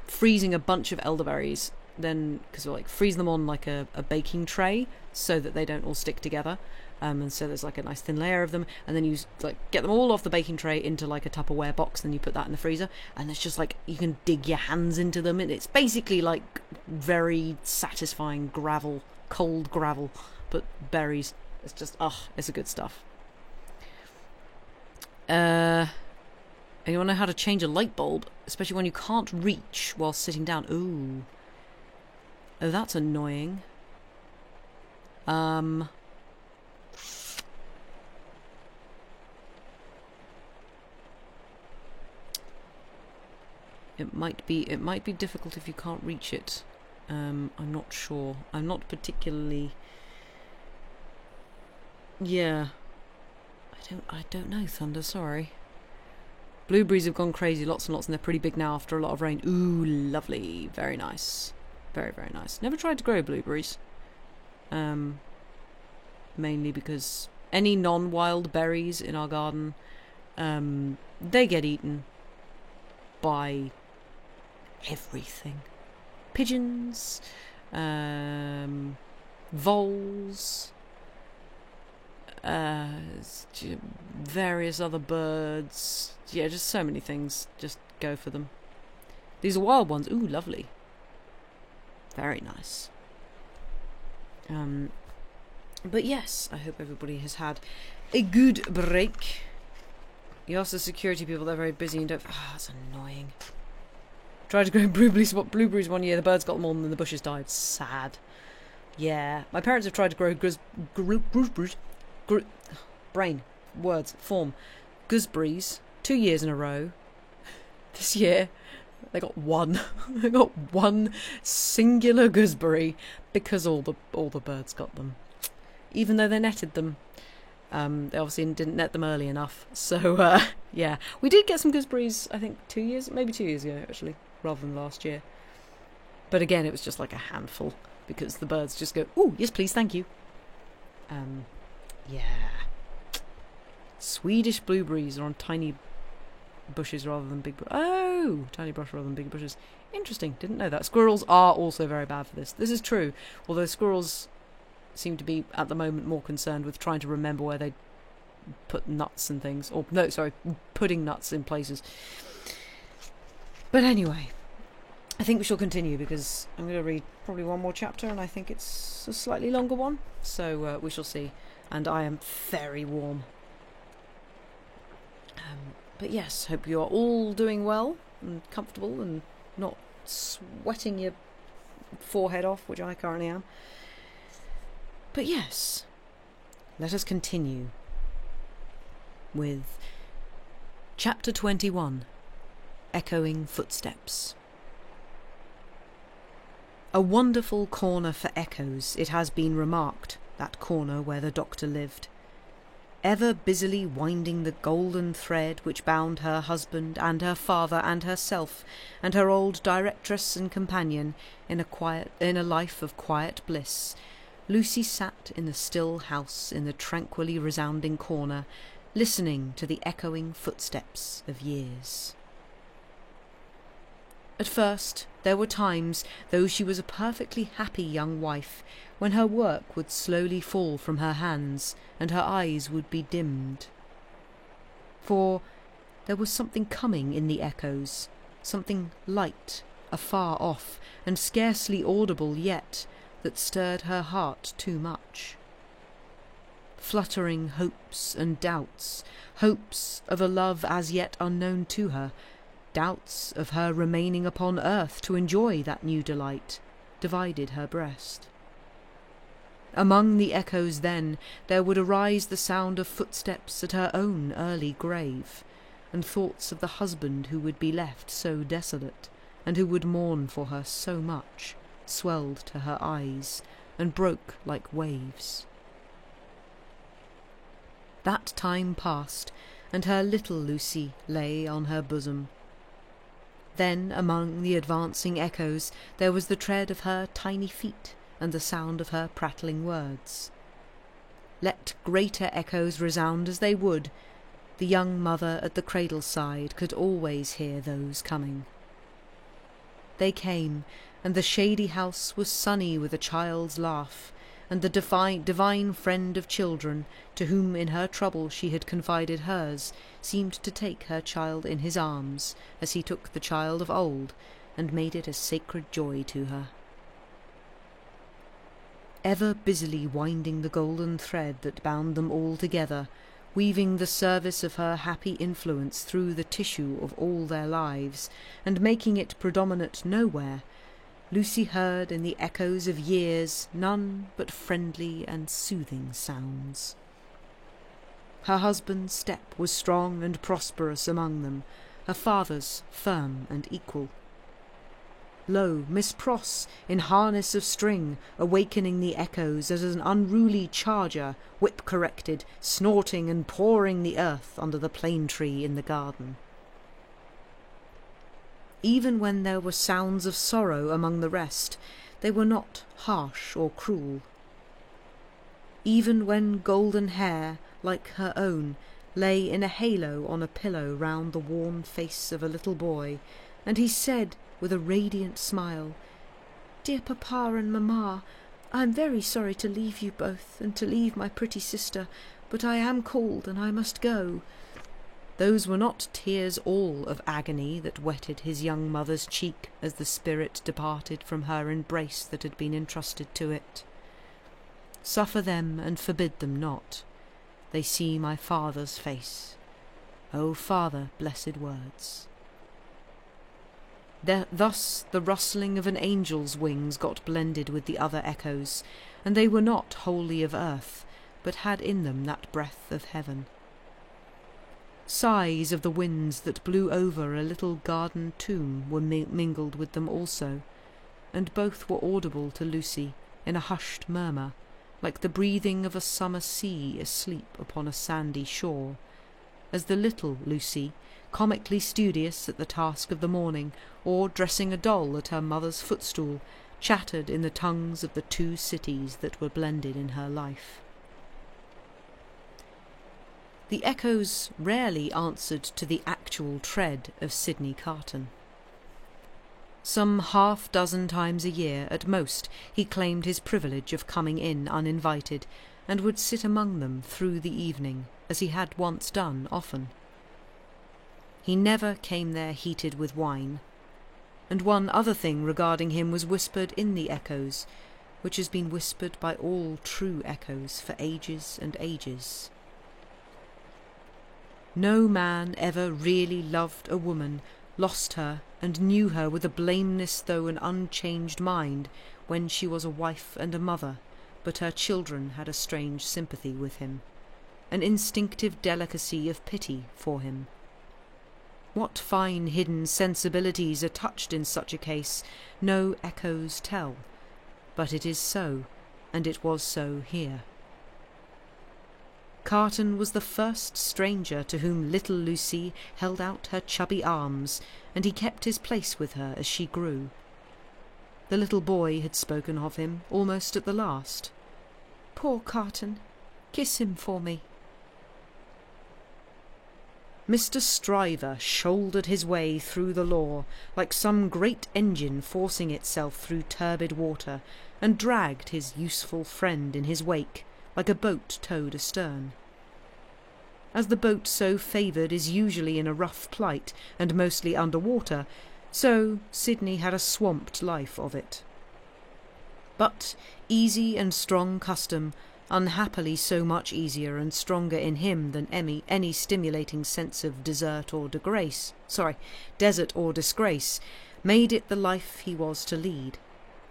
freezing a bunch of elderberries, then because we're like freeze them on like a baking tray so that they don't all stick together, and so there's like a nice thin layer of them, and then you like get them all off the baking tray into like a Tupperware box, then you put that in the freezer, and it's just like you can dig your hands into them, and it's basically like very satisfying cold gravel, but berries. It's just it's a good stuff. Anyone know how to change a light bulb, especially when you can't reach while sitting down? Ooh. Oh, that's annoying. It might be difficult if you can't reach it. I'm not sure. I'm not particularly. Yeah. I don't know, Thunder, sorry. Blueberries have gone crazy, lots and lots, and they're pretty big now after a lot of rain. Ooh, lovely. Very nice. Very, very nice. Never tried to grow blueberries. Mainly because any non-wild berries in our garden, they get eaten by everything. Pigeons, voles, various other birds. Yeah, just so many things just go for them. These are wild ones. Ooh, lovely. Very nice. But yes, I hope everybody has had a good break. You ask the security people, they're very busy and don't. That's annoying. Tried to grow blueberries one year, the birds got them all and then the bushes died. Sad. Yeah. My parents have tried to grow gooseberries 2 years in a row. This year they got one. They got one singular gooseberry because all the birds got them. Even though they netted them. They obviously didn't net them early enough. So yeah. We did get some gooseberries, I think 2 years ago actually, rather than last year. But again, it was just like a handful because the birds just go, "Ooh, yes please, thank you." Yeah. Swedish blueberries are on tiny bushes rather than big. Tiny brush rather than big bushes. Interesting. Didn't know that. Squirrels are also very bad for this. This is true. Although squirrels seem to be at the moment more concerned with trying to remember where they put nuts and things. Putting nuts in places. But anyway, I think we shall continue because I'm going to read probably one more chapter, and I think it's a slightly longer one. So we shall see. And I am very warm. But yes, hope you are all doing well and comfortable and not sweating your forehead off, which I currently am. But yes, let us continue with Chapter 21, Echoing Footsteps. A wonderful corner for echoes, it has been remarked, that corner where the doctor lived. Ever busily winding the golden thread which bound her husband and her father and herself and her old directress and companion in a life of quiet bliss, Lucy sat in the still house in the tranquilly resounding corner,
listening to the echoing footsteps of years. At first, there were times, though she was a perfectly happy young wife, when her work would slowly fall from her hands and her eyes would be dimmed. For there was something coming in the echoes, something light, afar off, and scarcely audible yet, that stirred her heart too much. Fluttering hopes and doubts, hopes of a love as yet unknown to her, doubts of her remaining upon earth to enjoy that new delight, divided her breast. Among the echoes then there would arise the sound of footsteps at her own early grave, and thoughts of the husband who would be left so desolate, and who would mourn for her so much, swelled to her eyes, and broke like waves. That time passed, and her little Lucy lay on her bosom. Then among the advancing echoes there was the tread of her tiny feet, and the sound of her prattling words. Let greater echoes resound as they would, the young mother at the cradle side could always hear those coming. They came, and the shady house was sunny with a child's laugh, and the divine friend of children, to whom in her trouble she had confided hers, seemed to take her child in his arms, as he took the child of old, and made it a sacred joy to her. Ever busily winding the golden thread that bound them all together, weaving the service of her happy influence through the tissue of all their lives, and making it predominate nowhere, Lucy heard in the echoes of years none but friendly and soothing sounds. Her husband's step was strong and prosperous among them, her father's firm and equal. Lo, Miss Pross, in harness of string, awakening the echoes as an unruly charger, whip-corrected, snorting and pawing the earth under the plane tree in the garden. Even when there were sounds of sorrow among the rest, they were not harsh or cruel. Even when golden hair, like her own, lay in a halo on a pillow round the worn face of a little boy, and he said with a radiant smile, "Dear Papa and Mamma, I am very sorry to leave you both, and to leave my pretty sister, but I am cold and I must go." Those were not tears all of agony that wetted his young mother's cheek as the spirit departed from her embrace that had been entrusted to it. Suffer them and forbid them not. They see my father's face. O Father, blessed words. Thus the rustling of an angel's wings got blended with the other echoes, and they were not wholly of earth, but had in them that breath of heaven. Sighs of the winds that blew over a little garden tomb were mingled with them also, and both were audible to Lucy in a hushed murmur, like the breathing of a summer sea asleep upon a sandy shore, as the little Lucy, comically studious at the task of the morning, or dressing a doll at her mother's footstool, chattered in the tongues of the two cities that were blended in her life. The echoes rarely answered to the actual tread of Sydney Carton. Some 6 times a year, at most, he claimed his privilege of coming in uninvited, and would sit among them through the evening, as he had once done often. He never came there heated with wine, and one other thing regarding him was whispered in the echoes, which has been whispered by all true echoes for ages and ages. No man ever really loved a woman, lost her, and knew her with a blameless though an unchanged mind when she was a wife and a mother, but her children had a strange sympathy with him, an instinctive delicacy of pity for him. What fine hidden sensibilities are touched in such a case, no echoes tell, but it is so, and it was so here. Carton was the first stranger to whom little Lucy held out her chubby arms, and he kept his place with her as she grew. The little boy had spoken of him almost at the last. "Poor Carton, kiss him for me." Mr. Stryver shouldered his way through the law like some great engine forcing itself through turbid water, and dragged his useful friend in his wake like a boat towed astern. As the boat so favoured is usually in a rough plight and mostly under water, so Sidney had a swamped life of it. But easy and strong custom, unhappily so much easier and stronger in him than any stimulating sense of desert or disgrace, made it the life he was to lead,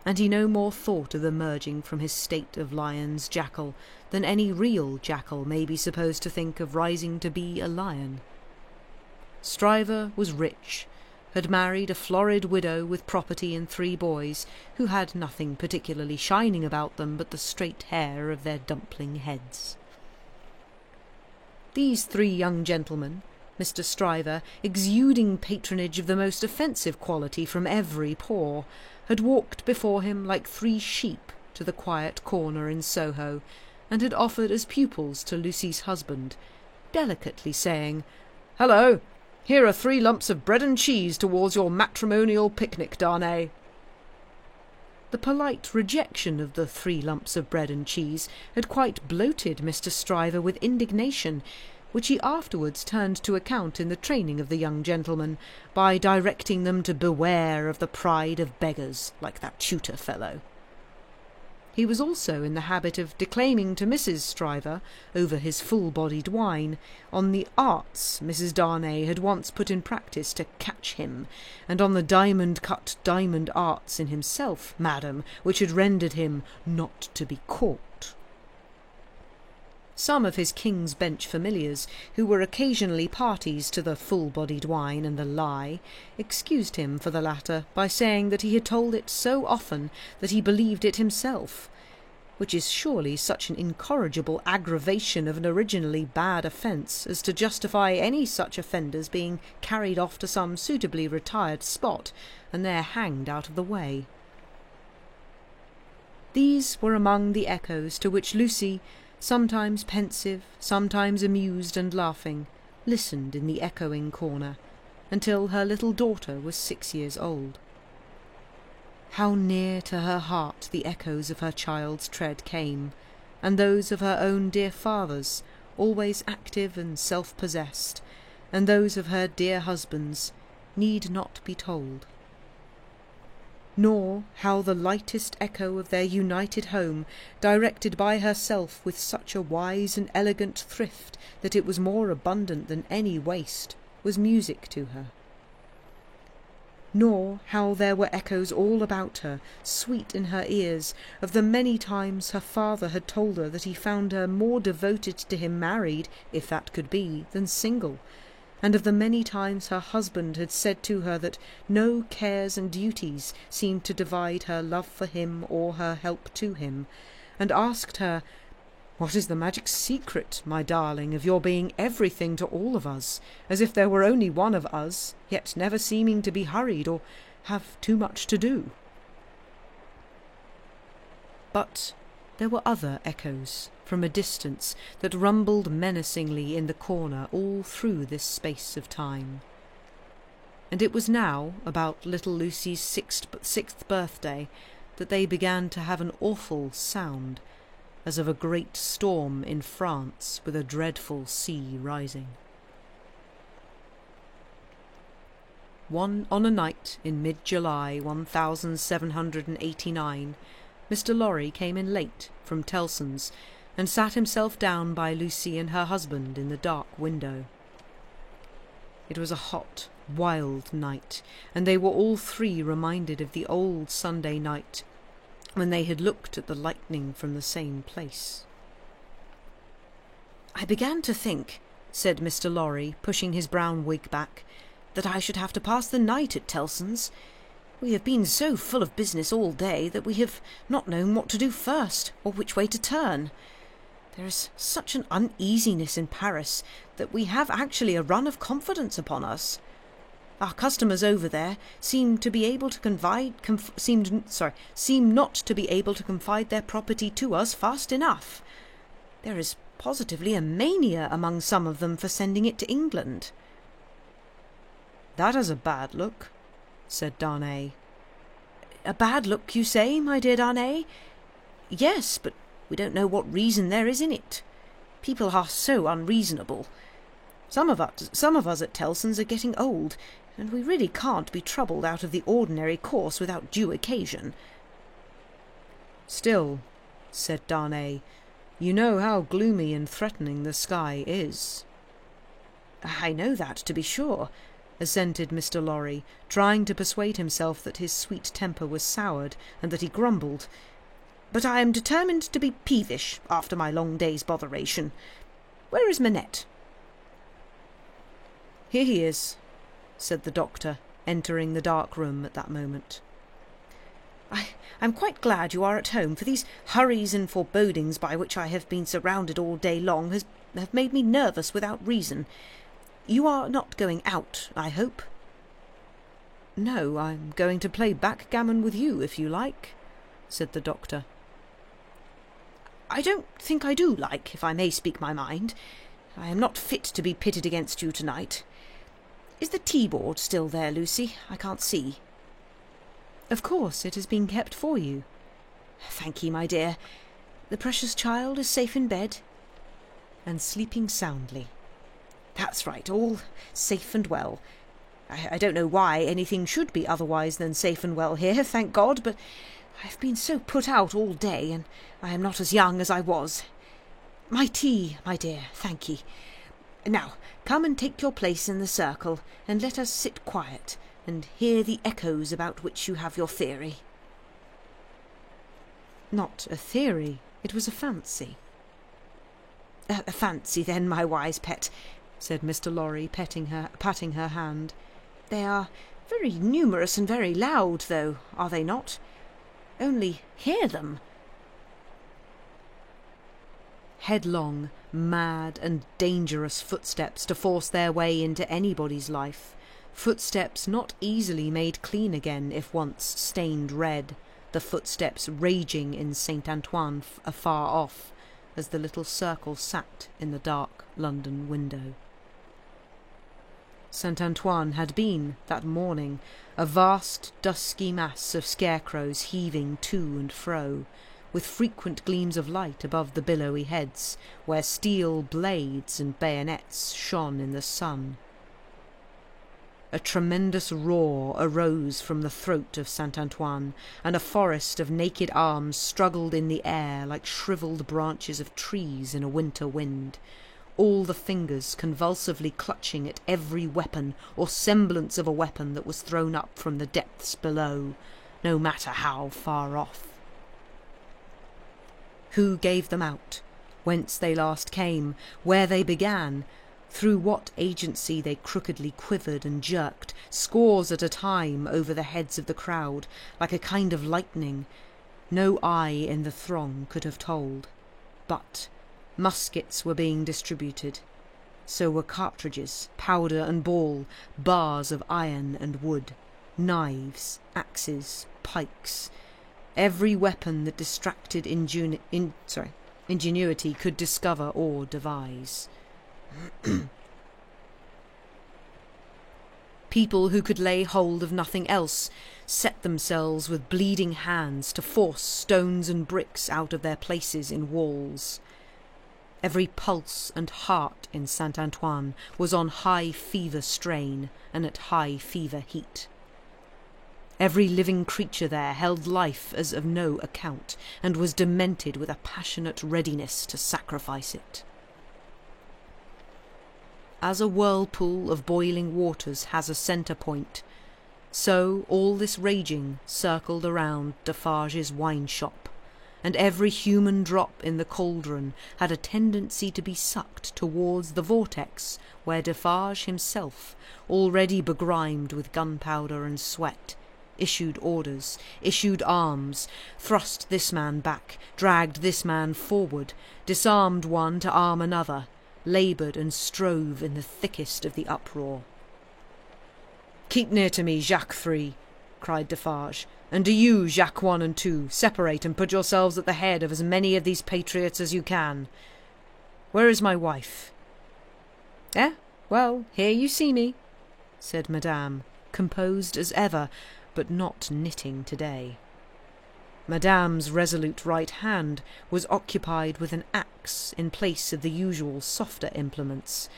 and he no more thought of emerging from his state of lion's jackal than any real jackal may be supposed to think of rising to be a lion. Stryver was rich, had married a florid widow with property and 3 boys, who had nothing particularly shining about them but the straight hair of their dumpling heads. These 3 young gentlemen, Mr. Stryver, exuding patronage of the most offensive quality from every pore, had walked before him like 3 sheep to the quiet corner in Soho, and had offered as pupils to Lucy's husband, delicately saying, "Hello! Here are 3 lumps of bread and cheese towards your matrimonial picnic, Darnay." The polite rejection of the 3 lumps of bread and cheese had quite bloated Mr. Stryver with indignation, which he afterwards turned to account in the training of the young gentlemen, by directing them to beware of the pride of beggars, like that tutor fellow. He was also in the habit of declaiming to Mrs. Stryver, over his full-bodied wine, on the arts Mrs. Darnay had once put in practice to catch him, and on the diamond-cut diamond arts in himself, madam, which had rendered him not to be caught. Some of his King's Bench familiars, who were occasionally parties to the full-bodied wine and the lie, excused him for the latter by saying that he had told it so often that he believed it himself, which is surely such an incorrigible aggravation of an originally bad offence as to justify any such offenders being carried off to some suitably retired spot and there hanged out of the way. These were among the echoes to which Lucy, sometimes pensive, sometimes amused and laughing, listened in the echoing corner, until her little daughter was 6 years old. How near to her heart the echoes of her child's tread came, and those of her own dear father's, always active and self-possessed, and those of her dear husband's, need not be told. Nor how the lightest echo of their united home, directed by herself with such a wise and elegant thrift that it was more abundant than any waste, was music to her. Nor how there were echoes all about her, sweet in her ears, of the many times her father had told her that he found her more devoted to him married, if that could be, than single, and of the many times her husband had said to her that no cares and duties seemed to divide her love for him or her help to him, and asked her, "What is the magic secret, my darling, of your being everything to all of us, as if there were only one of us, yet never seeming to be hurried or have too much to do?" But there were other echoes from a distance that rumbled menacingly in the corner all through this space of time. And it was now, about little Lucy's sixth birthday, that they began to have an awful sound, as of a great storm in France with a dreadful sea rising. On a night in mid-July 1789, Mr. Lorry came in late from Tellson's, and sat himself down by Lucy and her husband in the dark window. It was a hot, wild night, and they were all 3 reminded of the old Sunday night, when they had looked at the lightning from the same place. "I began to think," said Mr. Lorry, pushing his brown wig back, "that I should have to pass the night at Tellson's. We have been so full of business all day that we have not known what to do first, or which way to turn. There is such an uneasiness in Paris that we have actually a run of confidence upon us. Our customers over there seem not to be able to confide their property to us fast enough. There is positively a mania among some of them for sending it to England. "That is a bad look," said Darnay. "A bad look, you say, my dear Darnay? Yes, but we don't know what reason there is in it. People are so unreasonable. Some of us at Tellson's are getting old, and we really can't be troubled out of the ordinary course without due occasion." "Still," said Darnay, "you know how gloomy and threatening the sky is." "I know that, to be sure," assented Mr. Lorry, trying to persuade himself that his sweet temper was soured, and that he grumbled. "But I am determined to be peevish after my long day's botheration. Where is Manette?" "Here he is," said the doctor, entering the dark room at that moment. I'm quite glad you are at home, for these hurries and forebodings by which I have been surrounded all day long have made me nervous without reason. You are not going out, I hope?" "No, I'm going to play backgammon with you, if you like," said the doctor. "I don't think I do like, if I may speak my mind. I am not fit to be pitted against you tonight. Is the tea-board still there, Lucy? I can't see." "Of course, it has been kept for you." "Thank ye, my dear. The precious child is safe in bed?" "And sleeping soundly." "That's right, all safe and well. I don't know why anything should be otherwise than safe and well here, thank God, but I've been so put out all day, and I am not as young as I was. My tea, my dear, thank ye. Now, come and take your place in the circle, and let us sit quiet, and hear the echoes about which you have your theory." "Not a theory, it was a fancy." A fancy, then, my wise pet," said Mr. Lorry, patting her hand. "They are very numerous and very loud, though, are they not? Only hear them." Headlong, mad and dangerous footsteps to force their way into anybody's life, footsteps not easily made clean again if once stained red, the footsteps raging in Saint Antoine afar off, as the little circle sat in the dark London window. Saint Antoine had been, that morning, a vast dusky mass of scarecrows heaving to and fro, with frequent gleams of light above the billowy heads, where steel blades and bayonets shone in the sun. A tremendous roar arose from the throat of Saint Antoine, and a forest of naked arms struggled in the air like shrivelled branches of trees in a winter wind, all the fingers convulsively clutching at every weapon or semblance of a weapon that was thrown up from the depths below, no matter how far off. Who gave them out? Whence they last came? Where they began? Through what agency they crookedly quivered and jerked, scores at a time, over the heads of the crowd, like a kind of lightning, no eye in the throng could have told. But muskets were being distributed. So were cartridges, powder and ball, bars of iron and wood, knives, axes, pikes. Every weapon that distracted ingenuity could discover or devise. People who could lay hold of nothing else set themselves with bleeding hands to force stones and bricks out of their places in walls. Every pulse and heart in Saint Antoine was on high fever strain and at high fever heat. Every living creature there held life as of no account, and was demented with a passionate readiness to sacrifice it. As a whirlpool of boiling waters has a centre point, so all this raging circled around Defarge's wine shop, and every human drop in the cauldron had a tendency to be sucked towards the vortex where Defarge himself, already begrimed with gunpowder and sweat, issued orders, issued arms, thrust this man back, dragged this man forward, disarmed one to arm another, laboured and strove in the thickest of the uproar. "Keep near to me, Jacques 3, cried Defarge, "and do you, Jacques 1 and 2, separate and put yourselves at the head of as many of these patriots as you can. Where is my wife? Well, here you see me. said Madame, composed as ever, but not knitting today. Madame's resolute right hand was occupied with an axe in place of the usual softer implements,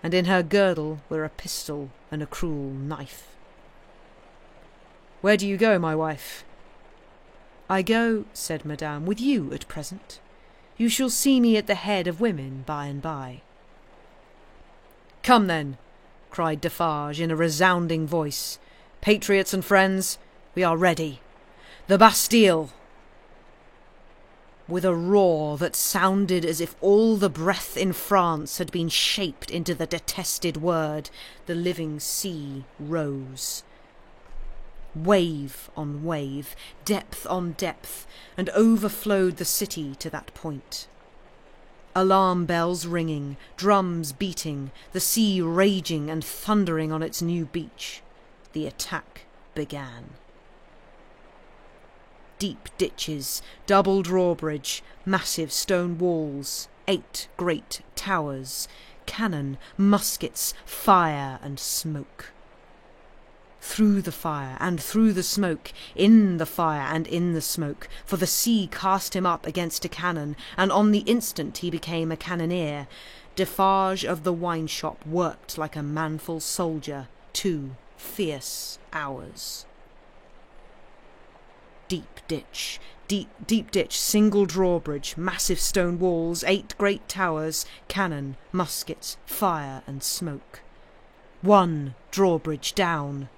and in her girdle were a pistol and a cruel knife. "Where do you go, my wife?" "I go," said Madame, "with you at present. You shall see me at the head of women by and by." "Come then," cried Defarge in a resounding voice. "Patriots and friends, we are ready. The Bastille!" With a roar that sounded as if all the breath in France had been shaped into the detested word, the living sea rose. Wave on wave, depth on depth, and overflowed the city to that point. Alarm bells ringing, drums beating, the sea raging and thundering on its new beach, the attack began. Deep ditches, double drawbridge, massive stone walls, 8 great towers, cannon, muskets, fire and smoke. Through the fire and through the smoke, in the fire and in the smoke, for the sea cast him up against a cannon, and on the instant he became a cannoneer, Defarge of the wine shop worked like a manful soldier 2 fierce hours. Deep ditch, single drawbridge, massive stone walls, 8 great towers, cannon, muskets, fire and smoke. 1 drawbridge down.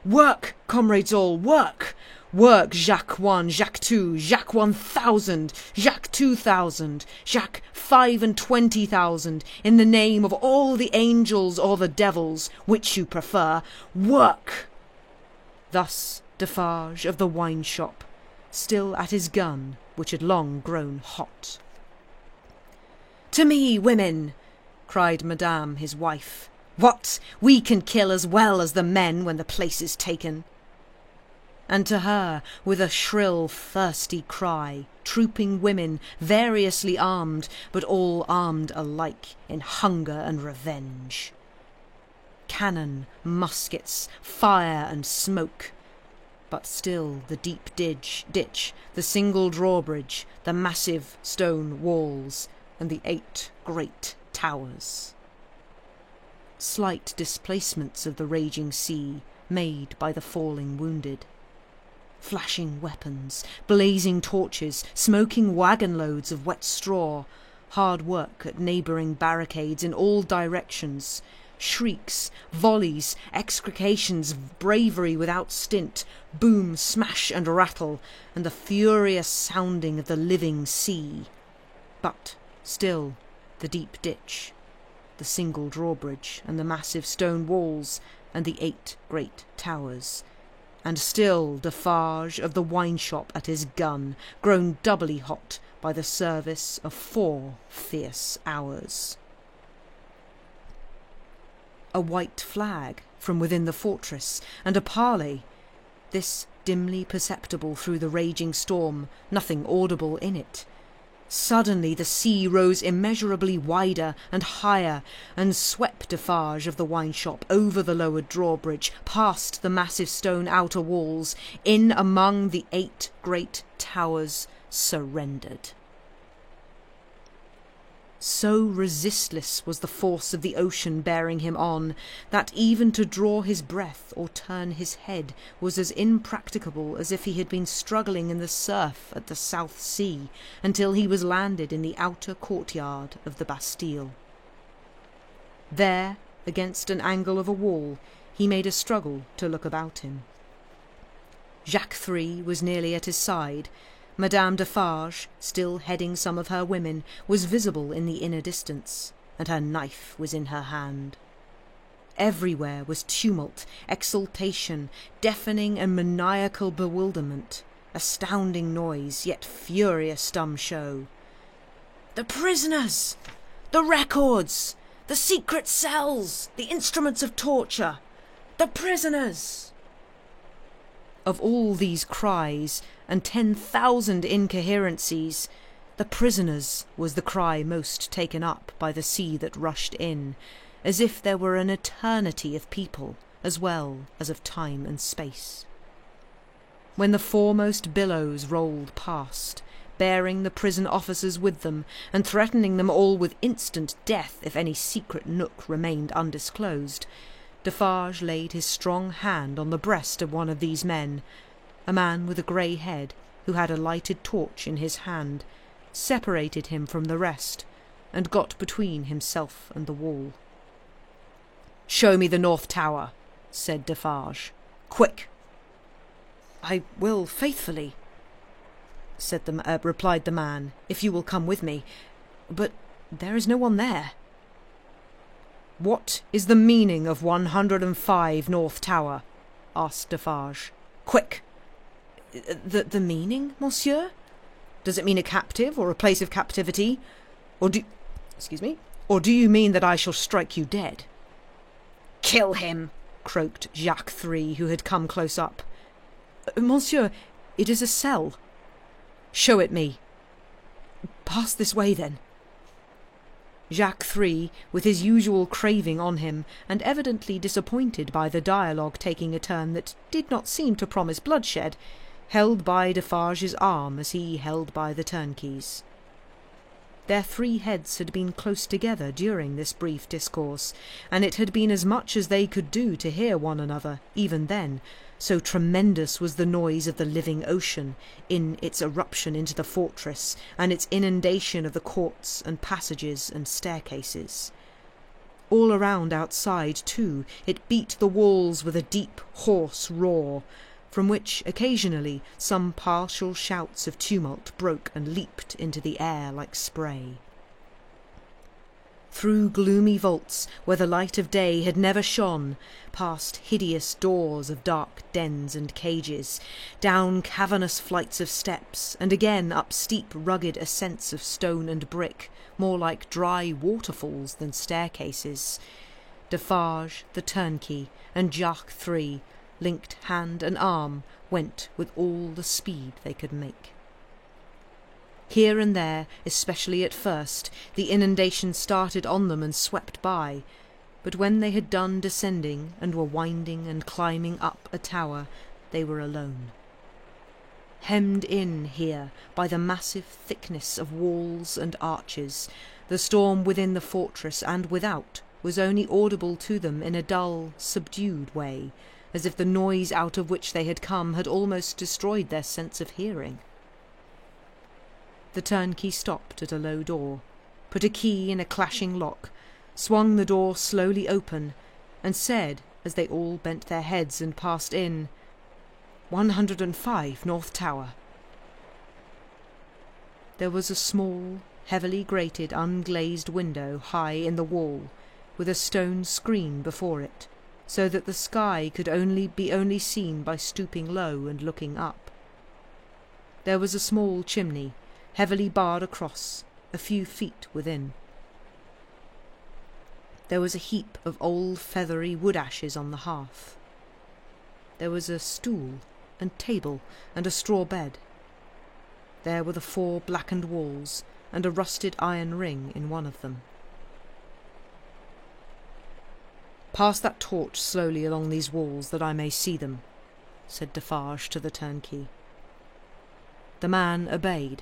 "Work, comrades all, work! Work, Jacques 1, Jacques 2, Jacques 1,000, Jacques 2,000, Jacques 25,000, in the name of all the angels or the devils, which you prefer, work!" Thus Defarge of the wine shop, still at his gun, which had long grown hot. "To me, women!" cried Madame, his wife. "What? We can kill as well as the men when the place is taken." And to her, with a shrill, thirsty cry, trooping women, variously armed, but all armed alike in hunger and revenge. Cannon, muskets, fire and smoke. But still the deep ditch, the single drawbridge, the massive stone walls, and the 8 great towers. Slight displacements of the raging sea, made by the falling wounded. Flashing weapons, blazing torches, smoking wagon loads of wet straw, hard work at neighbouring barricades in all directions, shrieks, volleys, execrations, bravery without stint, boom, smash and rattle, and the furious sounding of the living sea. But still the deep ditch, the single drawbridge, and the massive stone walls, and the 8 great towers, and still Defarge of the wine shop at his gun, grown doubly hot by the service of 4 fierce hours. A white flag from within the fortress, and a parley, this dimly perceptible through the raging storm, nothing audible in it. Suddenly the sea rose immeasurably wider and higher, and swept Defarge of the wine shop over the lowered drawbridge, past the massive stone outer walls, in among the 8 great towers, surrendered. So resistless was the force of the ocean bearing him on, that even to draw his breath or turn his head was as impracticable as if he had been struggling in the surf at the South Sea until he was landed in the outer courtyard of the Bastille. There, against an angle of a wall, he made a struggle to look about him. Jacques 3 was nearly at his side. Madame Defarge, still heading some of her women, was visible in the inner distance, and her knife was in her hand. Everywhere was tumult, exultation, deafening and maniacal bewilderment, astounding noise, yet furious dumb show. "The prisoners! The records! The secret cells! The instruments of torture! The prisoners!" Of all these cries, and 10,000 incoherencies, the prisoners was the cry most taken up by the sea that rushed in, as if there were an eternity of people as well as of time and space. When the foremost billows rolled past, bearing the prison officers with them, and threatening them all with instant death if any secret nook remained undisclosed, Defarge laid his strong hand on the breast of one of these men, a man with a grey head, who had a lighted torch in his hand, separated him from the rest, and got between himself and the wall. "Show me the North Tower," said Defarge. "Quick!" "I will faithfully," replied the man, "if you will come with me. But there is no one there." "What is the meaning of 105 North Tower?" asked Defarge. "Quick!" The meaning, monsieur? Does it mean a captive, or a place of captivity? Or do you mean that I shall strike you dead?" "Kill him!" croaked Jacques III, who had come close up. "Monsieur, it is a cell." "Show it me." "Pass this way, then." Jacques III, with his usual craving on him, and evidently disappointed by the dialogue taking a turn that did not seem to promise bloodshed, held by Defarge's arm as he held by the turnkey's. Their 3 heads had been close together during this brief discourse, and it had been as much as they could do to hear one another, even then, so tremendous was the noise of the living ocean in its eruption into the fortress, and its inundation of the courts and passages and staircases. All around outside, too, it beat the walls with a deep, hoarse roar, from which occasionally some partial shouts of tumult broke and leaped into the air like spray. Through gloomy vaults, where the light of day had never shone, past hideous doors of dark dens and cages, down cavernous flights of steps, and again up steep rugged ascents of stone and brick, more like dry waterfalls than staircases, Defarge, the turnkey, and Jacques III, linked hand and arm, went with all the speed they could make. Here and there, especially at first, the inundation started on them and swept by, but when they had done descending and were winding and climbing up a tower, they were alone. Hemmed in here by the massive thickness of walls and arches, the storm within the fortress and without was only audible to them in a dull, subdued way, as if the noise out of which they had come had almost destroyed their sense of hearing. The turnkey stopped at a low door, put a key in a clashing lock, swung the door slowly open, and said, as they all bent their heads and passed in, 105 North Tower. There was a small, heavily grated, unglazed window high in the wall, with a stone screen before it, so that the sky could be only seen by stooping low and looking up. There was a small chimney, heavily barred across, a few feet within. There was a heap of old feathery wood ashes on the hearth. There was a stool and table and a straw bed. There were the 4 blackened walls and a rusted iron ring in one of them. "Pass that torch slowly along these walls, that I may see them," said Defarge to the turnkey. The man obeyed,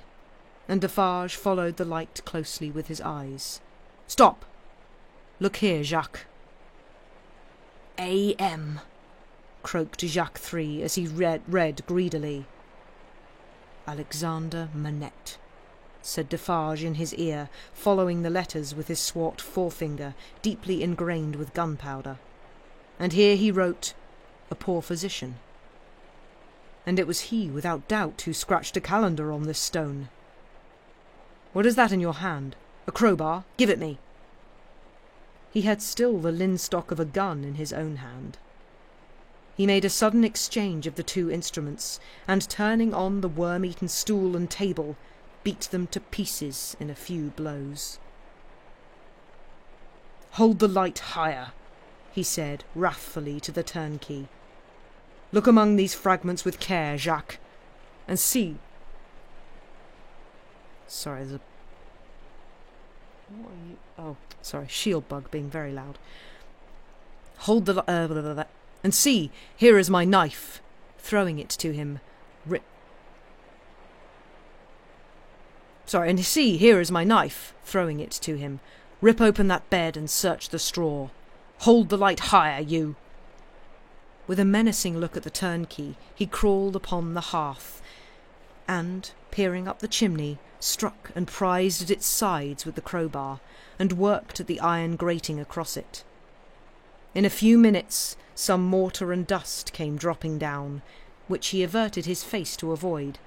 and Defarge followed the light closely with his eyes. "Stop! Look here, Jacques." "A.M.," croaked Jacques III as he read greedily. "Alexander Manette," said Defarge in his ear, following the letters with his swart forefinger, deeply ingrained with gunpowder. And here he wrote, "A poor physician." And it was he, without doubt, who scratched a calendar on this stone. "What is that in your hand? A crowbar? Give it me." He had still the linstock of a gun in his own hand. He made a sudden exchange of the 2 instruments, and turning on the worm-eaten stool and table, beat them to pieces in a few blows. "Hold the light higher," he said wrathfully to the turnkey. "Look among these fragments with care, Jacques, and see."
What are you?
Oh, sorry, shield bug being very loud. Hold the... and see, here is my knife. Throwing it to him. And see, here is my knife. Throwing it to him. Rip open that bed and search the straw. Hold the light higher, you. With a menacing look at the turnkey, he crawled upon the hearth, and, peering up the chimney, struck and prized at its sides with the crowbar, and worked at the iron grating across it. In a few minutes some mortar and dust came dropping down, which he averted his face to avoid,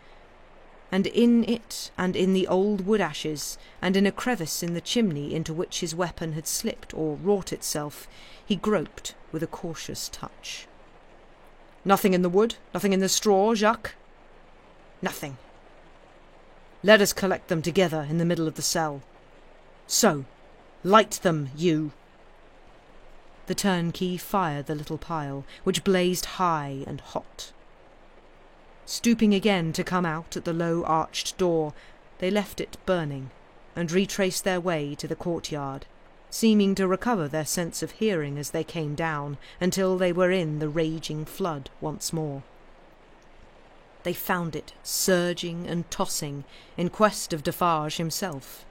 and in it, and in the old wood ashes, and in a crevice in the chimney into which his weapon had slipped or wrought itself, he groped with a cautious touch. "Nothing in the wood? Nothing in the straw, Jacques?" "Nothing." "Let us collect them together in the middle of the cell. So, light them, you." The turnkey fired the little pile, which blazed high and hot. Stooping again to come out at the low arched door, they left it burning, and retraced their way to the courtyard, seeming to recover their sense of hearing as they came down, until they were in the raging flood once more. They found it surging and tossing in quest of Defarge himself.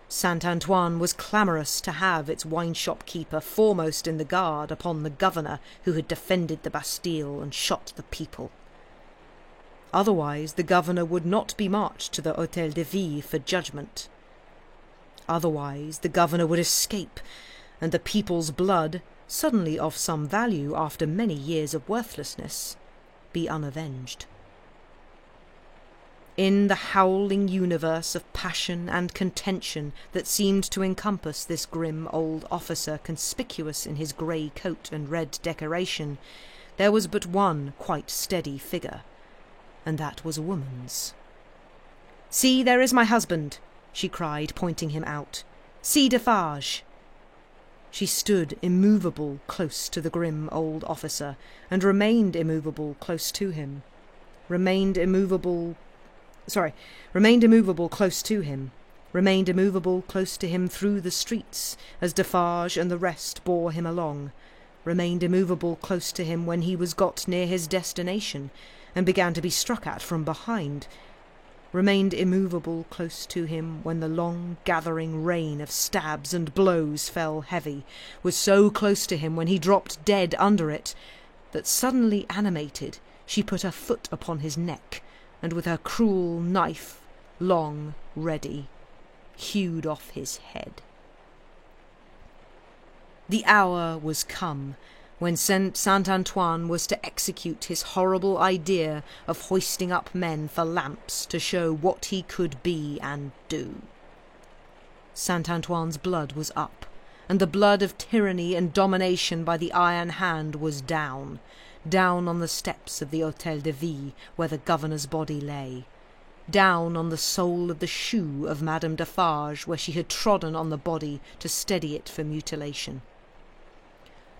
Saint-Antoine was clamorous to have its wine-shop keeper foremost in the guard upon the governor who had defended the Bastille and shot the people. Otherwise the governor would not be marched to the Hôtel de Ville for judgment. Otherwise the governor would escape, and the people's blood, suddenly of some value after many years of worthlessness, be unavenged. In the howling universe of passion and contention that seemed to encompass this grim old officer conspicuous in his grey coat and red decoration, there was but one quite steady figure, and that was a woman's. "See, there is my husband," she cried, pointing him out. "See Defarge." She stood immovable close to the grim old officer, and remained immovable close to him. Remained immovable close to him through the streets, as Defarge and the rest bore him along. Remained immovable close to him when he was got near his destination, and began to be struck at from behind. Remained immovable close to him when the long gathering rain of stabs and blows fell heavy, was so close to him when he dropped dead under it, that suddenly animated she put her foot upon his neck, and with her cruel knife, long, ready, hewed off his head. The hour was come when Saint-Antoine was to execute his horrible idea of hoisting up men for lamps to show what he could be and do. Saint-Antoine's blood was up, and the blood of tyranny and domination by the iron hand was down on the steps of the Hôtel de Ville where the governor's body lay, down on the sole of the shoe of Madame Defarge where she had trodden on the body to steady it for mutilation.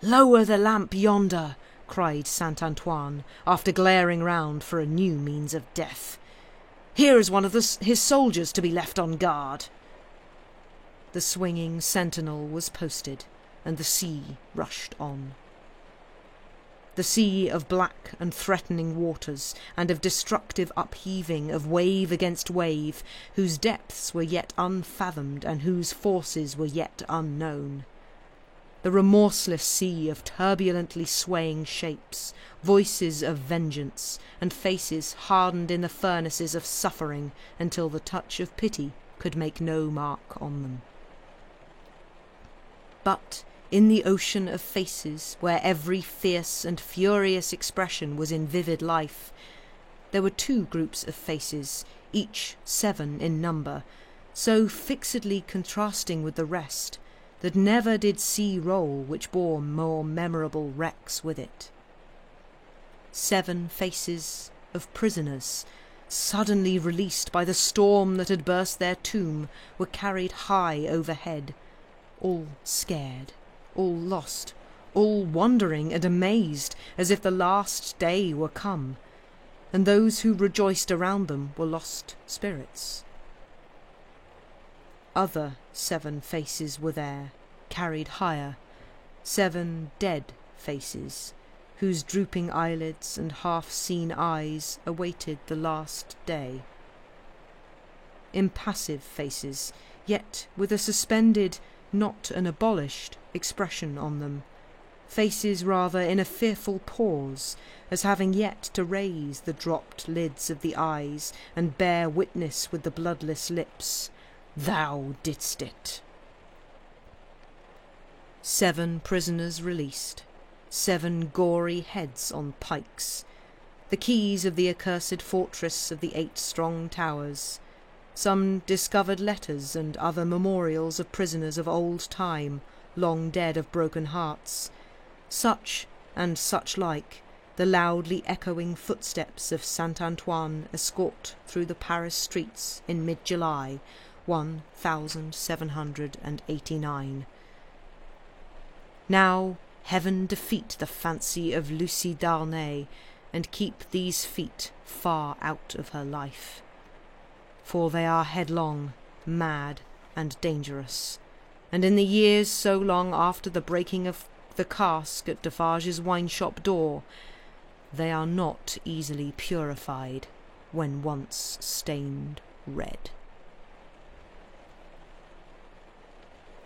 "Lower the lamp yonder," cried Saint-Antoine, after glaring round for a new means of death. "Here is one of his soldiers to be left on guard." The swinging sentinel was posted, and the sea rushed on. The sea of black and threatening waters, and of destructive upheaving of wave against wave, whose depths were yet unfathomed and whose forces were yet unknown. The remorseless sea of turbulently swaying shapes, voices of vengeance, and faces hardened in the furnaces of suffering until the touch of pity could make no mark on them. But in the ocean of faces, where every fierce and furious expression was in vivid life, there were two groups of faces, each 7 in number, so fixedly contrasting with the rest that never did sea roll which bore more memorable wrecks with it. 7 faces of prisoners, suddenly released by the storm that had burst their tomb, were carried high overhead, all scared, all lost, all wondering and amazed, as if the last day were come, and those who rejoiced around them were lost spirits. Other 7 faces were there, carried higher, 7 dead faces, whose drooping eyelids and half-seen eyes awaited the last day. Impassive faces, yet with a suspended, not an abolished, expression on them. Faces rather in a fearful pause, as having yet to raise the dropped lids of the eyes and bear witness with the bloodless lips. Thou didst it. 7 prisoners released, 7 gory heads on pikes, the keys of the accursed fortress of the 8 strong towers, some discovered letters and other memorials of prisoners of old time, long dead of broken hearts, such and such like the loudly echoing footsteps of Saint Antoine escort through the Paris streets in mid-July, 1789. Now heaven defeat the fancy of Lucie Darnay, and keep these feet far out of her life. For they are headlong, mad, and dangerous, and in the years so long after the breaking of the cask at Defarge's wine-shop door, they are not easily purified when once stained red.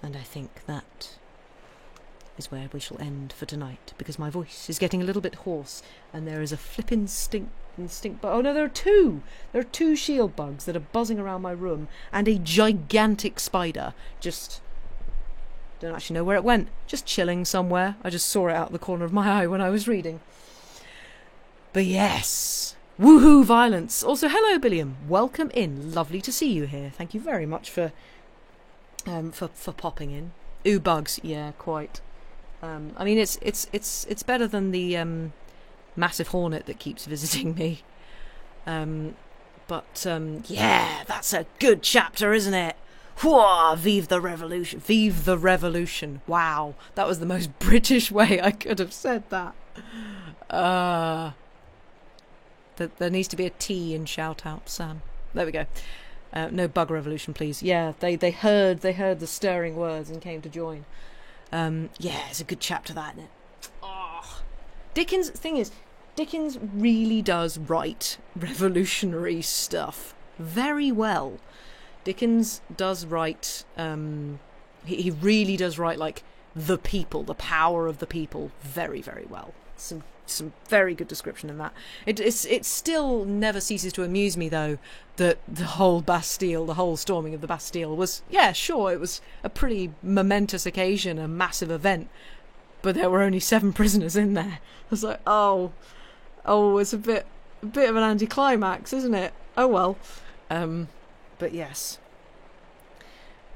And I think that is where we shall end for tonight, because my voice is getting a little bit hoarse, and there is a flippin' stink bug. Oh no, there are two! There are 2 shield bugs that are buzzing around my room, and a gigantic spider. Just don't actually know where it went. Just chilling somewhere. I just saw it out the corner of my eye when I was reading. But yes, woohoo violence. Also, hello Billiam, welcome in. Lovely to see you here. Thank you very much for popping in. Ooh, bugs, yeah, quite. I mean, it's better than the massive hornet that keeps visiting me. But yeah, that's a good chapter, isn't it? Whoa, vive the revolution! Vive the revolution! Wow, that was the most British way I could have said that. There needs to be a T in shout out, Sam. There we go. No bug revolution, please. Yeah, they heard the stirring words and came to join. Yeah, it's a good chapter, that, isn't it? Oh. Dickens really does write revolutionary stuff very well. Dickens does write, he really does write, like, the people, the power of the people, very, very well. Some very good description in that. It still never ceases to amuse me, though, that the whole Bastille, the whole storming of the Bastille was, yeah, sure, it was a pretty momentous occasion, a massive event, but there were only 7 prisoners in there. I was like, oh, it's a bit of an anticlimax, isn't it? Oh well. But yes.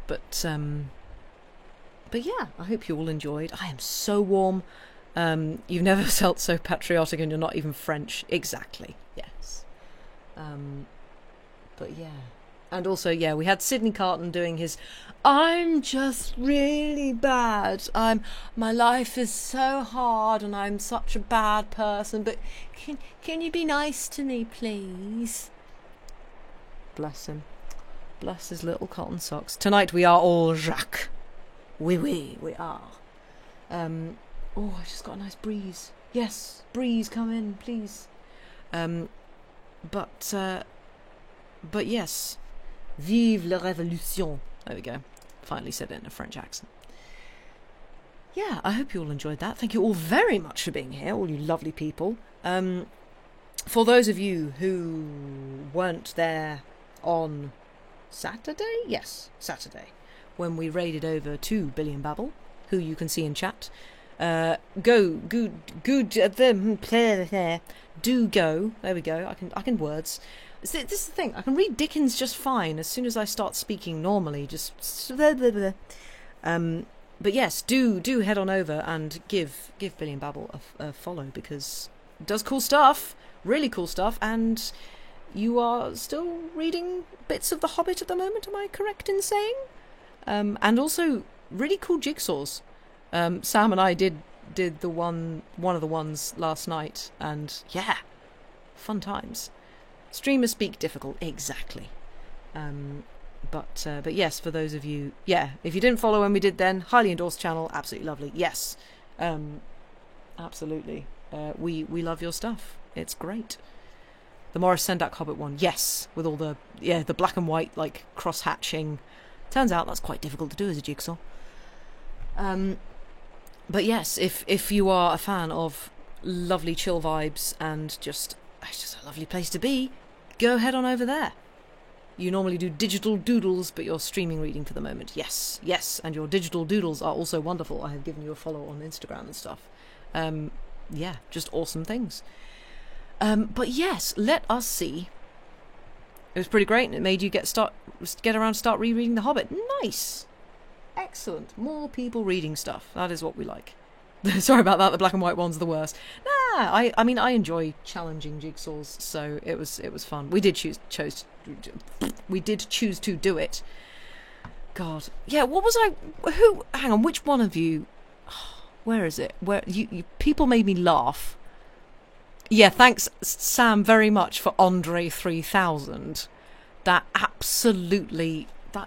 But yeah, I hope you all enjoyed. I am so warm. You've never felt so patriotic, and you're not even French. Exactly. Yes. But yeah. And also, yeah, we had Sidney Carton doing his I'm just really bad. My life is so hard and I'm such a bad person, but can you be nice to me, please? Bless him. Bless his little cotton socks. Tonight we are all Jacques. Oui, we are. Oh, I just got a nice breeze. Yes, breeze, come in, please. But yes. Vive la révolution. There we go. Finally said it in a French accent. Yeah, I hope you all enjoyed that. Thank you all very much for being here, all you lovely people. For those of you who weren't there on Saturday? Yes, Saturday. When we raided over to Billy and Babble, who you can see in chat. Do go. There we go. I can words. This is the thing. I can read Dickens just fine as soon as I start speaking normally. But yes, do head on over and give Billy and Babble a follow, because it does cool stuff, really cool stuff, and you are still reading bits of The Hobbit at the moment. Am I correct in saying? And also really cool jigsaws. Sam and I did one of the ones last night, and yeah, fun times. Streamers speak difficult, exactly.
But yes, for those of you, if you didn't follow when we did then, highly endorsed channel, absolutely lovely. Yes, absolutely. We love your stuff. It's great. The Morris Sendak Hobbit one, yes, with all the black and white like cross hatching. Turns out that's quite difficult to do as a jigsaw. But yes, if you are a fan of lovely chill vibes and it's just a lovely place to be, go head on over there. You normally do digital doodles, but you're streaming reading for the moment. Yes, and your digital doodles are also wonderful. I have given you a follow on Instagram and stuff. Just awesome things. But yes, let us see. It was pretty great, and it made you get around to start rereading The Hobbit. Nice! Excellent. More people reading stuff. That is what we like. Sorry about that, the black and white one's the worst. I mean, I enjoy challenging jigsaws, so it was fun. We did choose to do it. God. Yeah, what was hang on, which one of you, where is it? Where you people made me laugh. Yeah, thanks Sam very much for Andre 3000. That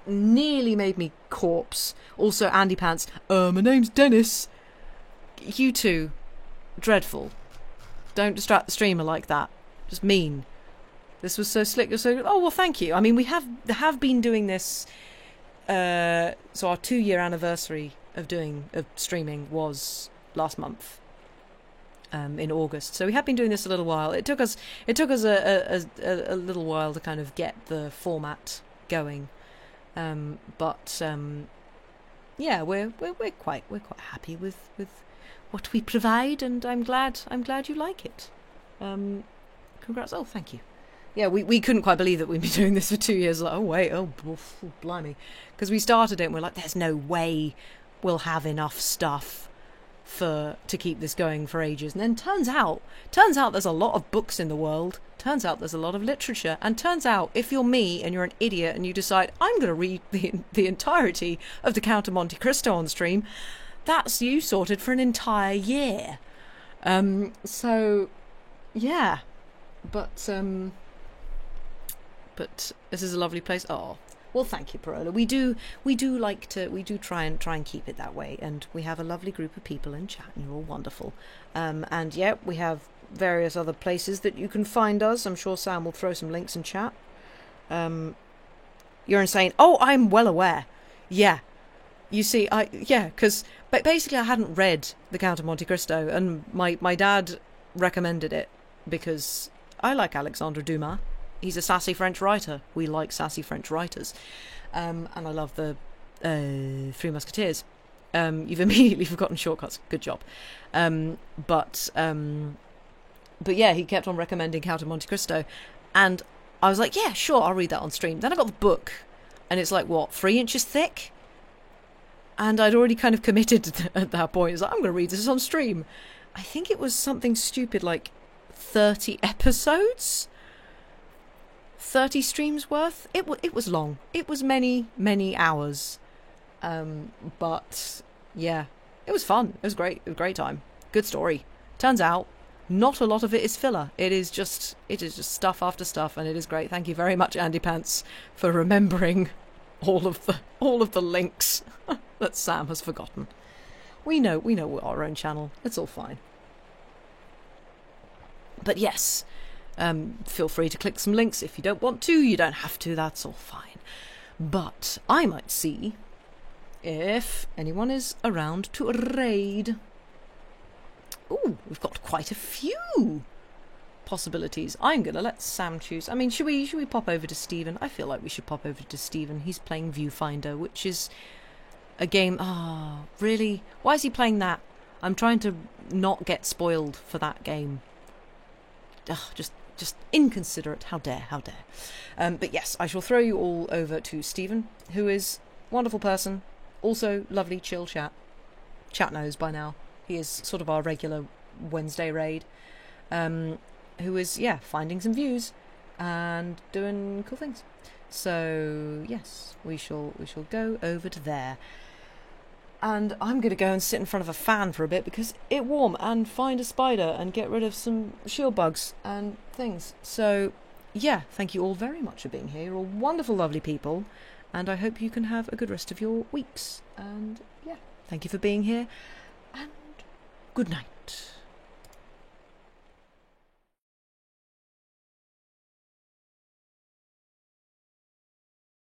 nearly made me corpse. Also Andy Pants, my name's Dennis. You two, dreadful. Don't distract the streamer like that. Just mean. This was so slick. Oh, well, thank you. I mean, we have been doing this. So our 2-year anniversary of streaming was last month, in August. So we have been doing this a little while. It took us a little while to kind of get the format going. We're quite happy with what we provide, and I'm glad you like it. Congrats! Oh, thank you. Yeah, we couldn't quite believe that we'd been doing this for 2 years. Like, blimey, because we started it and we're like, there's no way we'll have enough stuff to keep this going for ages. And then turns out there's a lot of books in the world. Turns out there's a lot of literature, and turns out if you're me and you're an idiot and you decide I'm going to read the entirety of the Count of Monte Cristo on stream, that's you sorted for an entire year. So yeah, but this is a lovely place. Oh, well, thank you, Parola. We do try and keep it that way, and we have a lovely group of people in chat, and you're all wonderful. And yeah, we have various other places that you can find us. I'm sure Sam will throw some links in chat. You're insane. Oh, I'm well aware. Yeah. You see, because basically I hadn't read The Count of Monte Cristo, and my dad recommended it because I like Alexandre Dumas. He's a sassy French writer. We like sassy French writers. And I love the Three Musketeers. You've immediately forgotten shortcuts. Good job. But yeah, he kept on recommending Count of Monte Cristo, and I was like, yeah, sure, I'll read that on stream. Then I got the book, and it's like, what, 3 inches thick? And I'd already kind of committed at that point. It's like, I'm going to read this on stream. I think it was something stupid like 30 episodes? 30 streams worth? It was long. It was many, many hours. But yeah, it was fun. It was great. It was a great time. Good story. Turns out, not a lot of it is filler. It is just stuff after stuff, and it is great. Thank you very much, Andy Pants, for remembering all of the links that Sam has forgotten. We know we're our own channel. It's all fine. But yes, feel free to click some links if you don't want to. You don't have to. That's all fine. But I might see if anyone is around to raid. Ooh, we've got quite a few possibilities. I'm going to let Sam choose. I mean, should we pop over to Stephen? I feel like we should pop over to Stephen. He's playing Viewfinder, which is a game... Ah, really? Why is he playing that? I'm trying to not get spoiled for that game. Just inconsiderate. How dare. But yes, I shall throw you all over to Stephen, who is a wonderful person. Also, lovely, chill chat. Chat knows by now. He is sort of our regular Wednesday raid, who is, finding some views and doing cool things. So, yes, we shall go over to there. And I'm going to go and sit in front of a fan for a bit because it's warm, and find a spider and get rid of some shield bugs and things. So, yeah, thank you all very much for being here. You're all wonderful, lovely people.
and I hope you can have a good rest of your weeks. And yeah, thank you for being here, and good night.